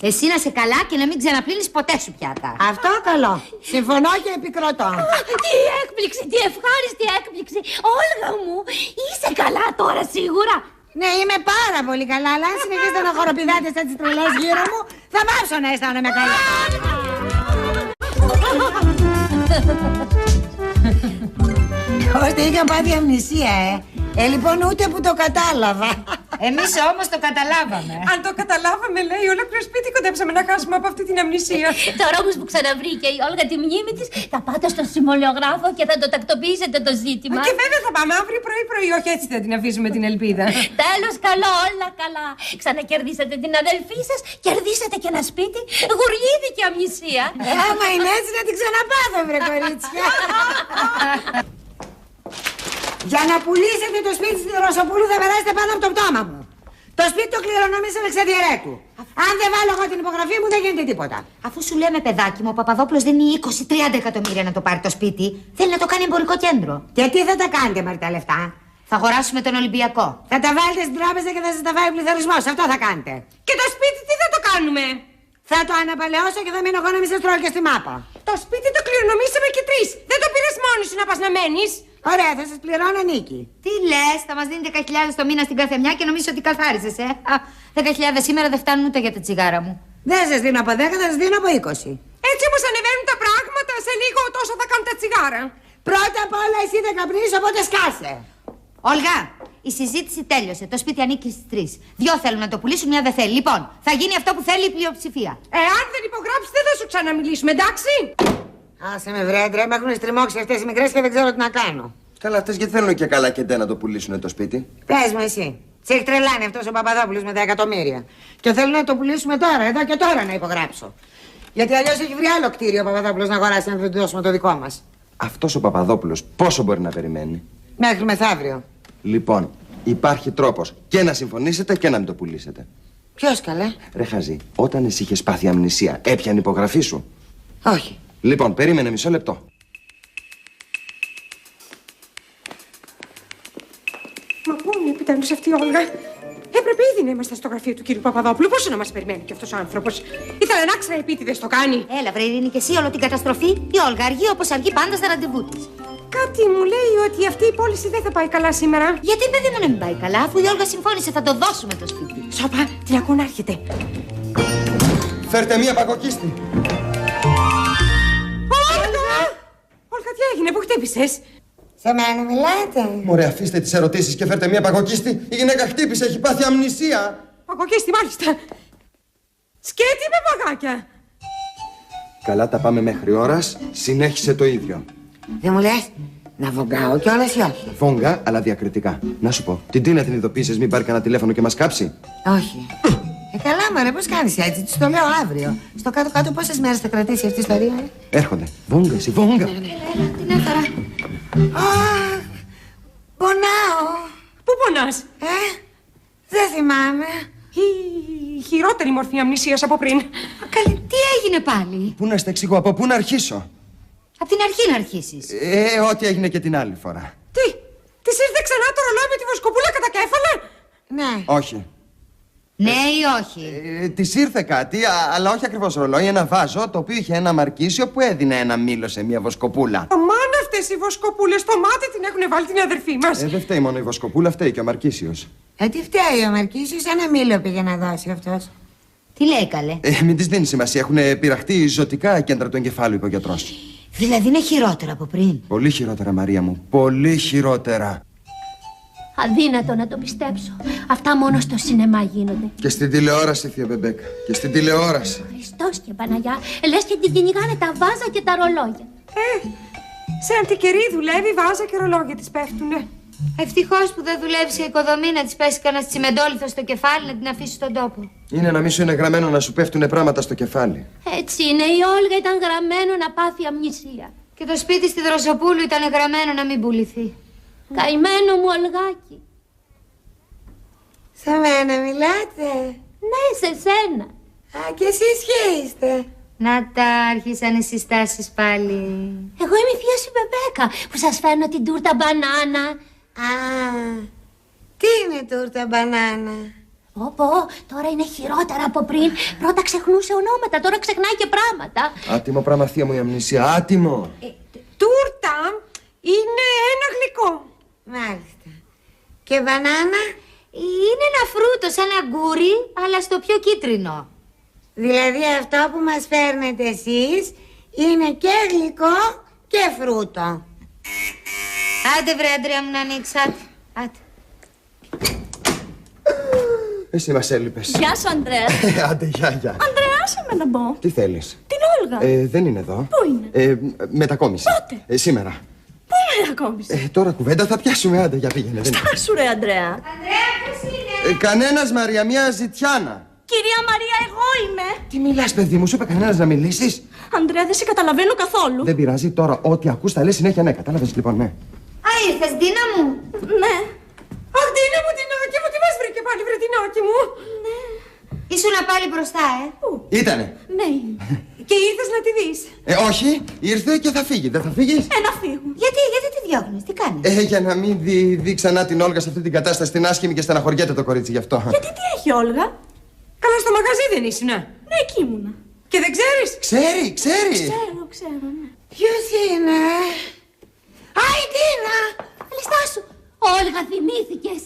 Εσύ να σε καλά και να μην ξαναπλύνεις ποτέ σου πιάτα. Αυτό καλό. Συμφωνώ και επικροτώ. Τι έκπληξη, τι ευχάριστη έκπληξη. Όλγα μου, είσαι καλά τώρα σίγουρα? Ναι, είμαι πάρα πολύ καλά, αλλά αν συνεχίσετε να χοροπηδάτε σαν τις τρελές γύρω μου, θα πάψω να αισθάνομαι καλά. Ώστε είχα πάθει αμνησία, λοιπόν ούτε που το κατάλαβα. Εμείς όμως το καταλάβαμε. Αν το καταλάβαμε, λέει, ολόκληρο σπίτι κοντέψαμε να χάσουμε από αυτή την αμνησία. Τώρα όμως που ξαναβρήκε η Όλγα τη μνήμη της, θα πάτε στον συμβολιογράφο και θα το τακτοποιήσετε το ζήτημα. Και βέβαια θα πάμε αύριο πρωί-πρωί, όχι έτσι θα την αφήσουμε την ελπίδα. Τέλος, καλό, όλα καλά. Ξανακερδίσατε την αδελφή σας, κερδίσατε και ένα σπίτι, γουριίδικη αμνησία. Άμα είναι έτσι να την ξαναπάθω, βρε κορίτσια. Για να πουλήσετε το σπίτι στην Ρωσοπούλου θα περάσετε πάνω από το πτώμα μου. Το σπίτι το κληρονομήσαμε εξαδιαιρέτου. Αν δεν βάλω εγώ την υπογραφή μου δεν γίνεται τίποτα. Αφού σου λέμε, παιδάκι μου, ο Παπαδόπουλος δίνει 20-30 εκατομμύρια να το πάρει το σπίτι, θέλει να το κάνει εμπορικό κέντρο. Και τι θα τα κάνετε με τα λεφτά? Θα αγοράσουμε τον Ολυμπιακό. Θα τα βάλετε στην τράπεζα και θα σας τα φάει ο πληθωρισμός. Αυτό θα κάνετε. Και το σπίτι τι θα το κάνουμε? Θα το αναπαλαιώσω και θα μείνω εγώ να μην σας τρώω και στη μάπα. Το σπίτι το κληρονομήσαμε και τρεις. Δεν το πήρες μόνη σου να πας να μένεις. Ωραία, θα σας πληρώνω νίκη. Τι λες, θα μας δίνει 10.000 το μήνα στην καθεμιά και νομίζεις ότι καθάρισες, 10.000 σήμερα δεν φτάνουν ούτε για τα τσιγάρα μου. Δεν σας δίνω από 10, θα σας δίνω από 20. Έτσι όπως ανεβαίνουν τα πράγματα, σε λίγο τόσο θα κάνουν τα τσιγάρα. Πρώτα απ' όλα εσύ δεν καπνίζεις, οπότε σκάσε. Όλγα, η συζήτηση τέλειωσε. Το σπίτι ανήκει στις 3. Δυο θέλουν να το πουλήσουν, μια δεν θέλει. Λοιπόν, θα γίνει αυτό που θέλει η πλειοψηφία. Αν δεν υπογράψεις, δεν θα σου ξαναμιλήσουμε, εντάξει? Άσε με βρέντρε, με έχουν στριμώξει αυτές οι μικρές και δεν ξέρω τι να κάνω. Καλά, αυτές γιατί θέλουν και καλά και να το πουλήσουν το σπίτι? Πες μου εσύ. Σε έχει τρελάνει αυτός ο Παπαδόπουλος με τα εκατομμύρια. Και θέλουν να το πουλήσουμε τώρα, εδώ και τώρα να υπογράψω. Γιατί αλλιώς έχει βρει άλλο κτίριο ο Παπαδόπουλος να αγοράσει αν δεν του δώσουμε το δικό μας. Αυτός ο Παπαδόπουλος πόσο μπορεί να περιμένει? Μέχρι μεθαύριο. Λοιπόν, υπάρχει τρόπος και να συμφωνήσετε και να μην το πουλήσετε. Ποιος καλέ? Ρε Χαζή, όταν εσύ είχες πάθει αμνησία, έπιανε υπογραφή σου? Όχι. Λοιπόν, περίμενε μισό λεπτό. Μα πού είναι επιτέλους αυτή η Όλγα? Έπρεπε ήδη να είμαστε στο γραφείο του κύριου Παπαδόπουλου. Πόσο να μας περιμένει κι αυτός ο άνθρωπος? Ήθελε να ξέρω επίτηδες το κάνει. Έλα, βρε Ειρήνη, και εσύ όλο την καταστροφή. Η Όλγα αργεί όπως αργεί πάντα στα ραντεβού της. Κάτι μου λέει ότι αυτή η πώληση δεν θα πάει καλά σήμερα. Γιατί, παιδί μου, να μην πάει καλά, αφού η Όλγα συμφώνησε, θα το δώσουμε το σπίτι. Σόπα, την ακούω να έρχεται. Φέρτε μία πακοκίστη. Όλγα, τι έγινε, που χτύπησες? Σε μένα μιλάτε? Μωρέ, αφήστε τις ερωτήσεις και φέρτε μία πακοκίστη. Η γυναίκα χτύπησε, έχει πάθει αμνησία. Πακοκίστη, μάλιστα. Σκέτη με παγάκια. Καλά τα πάμε μέχρι ώρας, συνέχισε το ίδιο. Δεν μου λες, Να βογκάω κιόλας ή όχι? Βόγκα, αλλά διακριτικά. Να σου πω, την Τίνα την ειδοποίησες, μην πάρει κανένα τηλέφωνο και μας κάψει. Όχι. Καλά μωρέ, πώς κάνεις έτσι, της το λέω αύριο. Στο κάτω-κάτω πόσες μέρες θα κρατήσει αυτή η ιστορία? Έρχονται. Βόγκα, εσύ, βόγκα. Την έφερα. Αχ, πονάω. Πού πονάς? Δεν θυμάμαι. Η χειρότερη μορφή αμνησίας από πριν. Καλή, τι έγινε πάλι? Πού να στα εξηγώ, από πού να αρχίσω? Απ' την αρχή να αρχίσεις. Ό,τι έγινε και την άλλη φορά. Τι, της ήρθε ξανά το ρολόι με τη βοσκοπούλα κατά κέφαλα? Ναι. Όχι. Ναι ή όχι? Της ήρθε κάτι, αλλά όχι ακριβώς ρολόι, ένα βάζο το οποίο είχε ένα μαρκίσιο που έδινε ένα μήλο σε μια βοσκοπούλα. Αμάν αυτές οι βοσκοπούλες στο μάτι την έχουν βάλει την αδερφή μας. Δεν φταίει μόνο η βοσκοπούλα, φταίει και ο Μαρκίσιος. Τι φταίει ο Μαρκίσιος, ένα μήλο πήγε να δώσει αυτός. Τι λέει καλέ? Μην της δίνει σημασία, έχουν πειραχτεί ζωτικά κέντρα του εγκεφάλου, είπε ο γιατρός. Δηλαδή είναι χειρότερα από πριν. Πολύ χειρότερα, Μαρία μου, πολύ χειρότερα. Αδύνατο να το πιστέψω. Αυτά μόνο στο σινεμά γίνονται. Και στην τηλεόραση, θεία Μπεμπέκα, και στην τηλεόραση. Χριστός και Παναγιά, λες και την κυνηγάνε τα βάζα και τα ρολόγια. Σε αντικερί δουλεύει, βάζα και ρολόγια της πέφτουνε. Ευτυχώς που δεν δουλεύει σε οικοδομή να της πέσει κανένα τσιμεντόλιθο στο κεφάλι να την αφήσει στον τόπο. Είναι να μην σου είναι γραμμένο να σου πέφτουνε πράγματα στο κεφάλι. Έτσι είναι, η Όλγα ήταν γραμμένο να πάθει αμνησία. Και το σπίτι στη Δροσοπούλου ήταν γραμμένο να μην πουληθεί. Καημένο μου Ολγάκι. Σε μένα μιλάτε? Ναι, σε σένα. Και εσείς ποιοι είστε? Να τα άρχισαν οι συστάσεις πάλι. Εγώ είμαι η θεία σου Μπεμπέκα που σας φέρνω την τούρτα μπανάνα. Τι είναι τούρτα μπανάνα? Πω, τώρα είναι χειρότερα από πριν. Πρώτα ξεχνούσε ονόματα, τώρα ξεχνάει και πράγματα. Άτιμο πράγμα, θεία μου, η αμνησία, άτιμο. Τούρτα είναι ένα γλυκό. Μάλιστα. Και μπανάνα? Είναι ένα φρούτο σαν αγκούρι, αλλά στο πιο κίτρινο. Δηλαδή αυτό που μας φέρνετε εσείς είναι και γλυκό και φρούτο. Άντε βρε Αντρέα μου να ανοίξει, άντε. Εσύ μας έλειπες. Γεια σου, Ανδρέα. Άντε, γεια. Ανδρέα, άσε με να μπω. Τι θέλεις? Την Όλγα. Δεν είναι εδώ. Πού είναι? Μετακόμισε. Πότε? Σήμερα. Πού μετακόμισε? Τώρα κουβέντα θα πιάσουμε, άντε, για πήγαινε. Στάσου ρε, Ανδρέα. Ανδρέα, ποιος είναι? Κανένας, Μαρία, μια ζητιάνα. Κυρία Μαρία, εγώ είμαι. Τι μιλάς, παιδί μου, σου είπε κανένας να μιλήσεις? Ανδρέα, δεν σε καταλαβαίνω καθόλου. Δεν πειράζει τώρα, ό,τι ακούς θα λες συνέχεια ναι, κατάλαβες λοιπόν, ναι. Ήρθες, Ντίνα μου. Ναι. Αχ, Ντίνα μου, Τινάκι μου, τι μας βρήκε πάλι, βρε Τινάκι μου. Ήσουν πάλι μπροστά, Πού? Ήτανε. Ναι. Και ήρθες να τη δεις? Όχι, ήρθε και θα φύγει, δεν θα φύγεις? Να φύγω. Γιατί τη διώχνεις, τι κάνεις? Για να μην δει ξανά την Όλγα σε αυτή την κατάσταση, την άσχημη και στεναχωριέται το κορίτσι γι' αυτό. Γιατί τι έχει η Όλγα? Καλά στο μαγαζί δεν ήσουνα? Ναι, εκεί ήμουνα. Και δεν ξέρεις? Ξέρει. Ξέρω, ναι. Ποιος είναι? Η Τίνα! Λιστά σου. Όλγα, θυμήθηκες.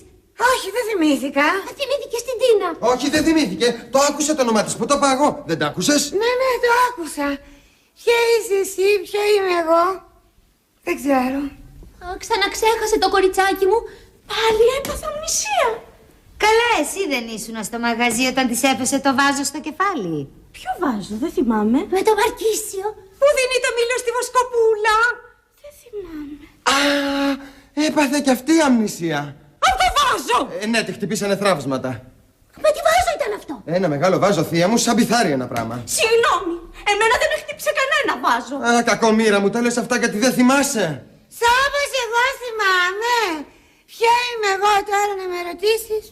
Όχι, δεν θυμήθηκα. Θυμήθηκες την Τίνα. Όχι, δεν θυμήθηκε. Το άκουσε το όνομά της. Πού το είπα εγώ. Δεν το άκουσες? Ναι, το άκουσα. Ποια είσαι εσύ, ποια είμαι εγώ? Δεν ξέρω. Ξαναξέχασε το κοριτσάκι μου. Πάλι έπαθα αμνησία. Καλά, εσύ δεν ήσουν στο μαγαζί όταν της έπεσε το βάζο στο κεφάλι? Ποιο βάζω, δεν θυμάμαι. Με το Μαρκίσιο. Πού δίνει το μήλο στη βοσκοπούλα? Δεν θυμάμαι. Έπαθε κι αυτή η αμνησία. Από το βάζο! Ναι, τη χτυπήσανε θραύσματα. Με τι βάζο ήταν αυτό? Ένα μεγάλο βάζο, θεία μου, σαν πιθάρι ένα πράγμα. Συγγνώμη, εμένα δεν με χτύπησε κανένα βάζο. Κακομοίρα μου, τα λες αυτά γιατί δεν θυμάσαι. Όπως εγώ θυμάμαι. Ποια είμαι εγώ τώρα να με ρωτήσεις?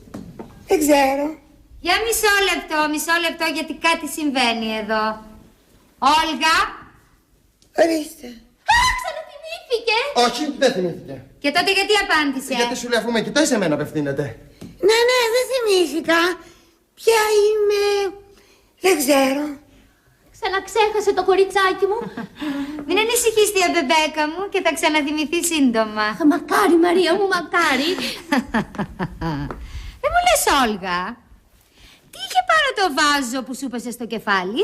Δεν ξέρω. Για μισό λεπτό γιατί κάτι συμβαίνει εδώ. Όλγα. Ορίστε. Ξαναθυμήθηκε. Όχι, δεν θυμήθηκε. Και τότε γιατί απάντησε? Γιατί σου λέει αφού με κοιτάει σε μένα απευθύνεται. Ναι, δεν θυμήθηκα. Ποια είμαι? Δεν ξέρω. Ξαναξέχασε το κοριτσάκι μου. Μην ανησυχείς, θεία Μπεμπέκα μου, και θα ξαναθυμηθεί σύντομα. Μακάρι, Μαρία μου, μακάρι. Δεν μου λες, Όλγα, τι είχε πάνω το βάζο που σου πέσε στο κεφάλι?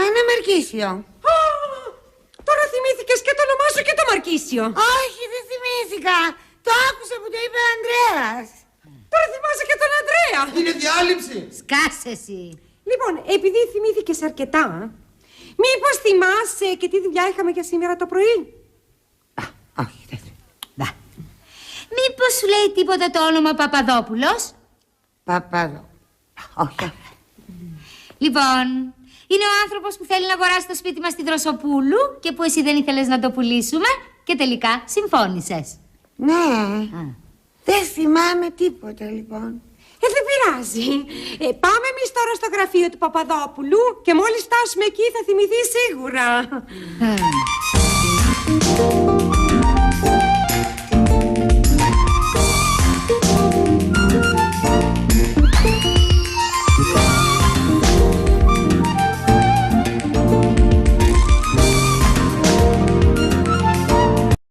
Ένα Μαρκίσιο. Τώρα θυμήθηκες και το όνομά σου και το Μαρκίσιο. Όχι, δεν θυμήθηκα. Το άκουσα που το είπε ο Ανδρέας. Τώρα θυμάσαι και τον Ανδρέα. Είναι διάλειψη. Σκάσε εσύ. Λοιπόν, επειδή θυμήθηκες αρκετά, μήπως θυμάσαι και τι δουλειά είχαμε για σήμερα το πρωί? Όχι, δεν θυμάμαι. λέει τίποτα το όνομα Παπαδόπουλος? Παπαδό. Όχι. Λοιπόν, είναι ο άνθρωπος που θέλει να αγοράσει το σπίτι μας στη Δροσοπούλου και που εσύ δεν ήθελες να το πουλήσουμε και τελικά συμφώνησες. Ναι. Δεν θυμάμαι τίποτα λοιπόν. Δεν πειράζει. Πάμε εμείς τώρα στο γραφείο του Παπαδόπουλου και μόλις φτάσουμε εκεί θα θυμηθεί σίγουρα.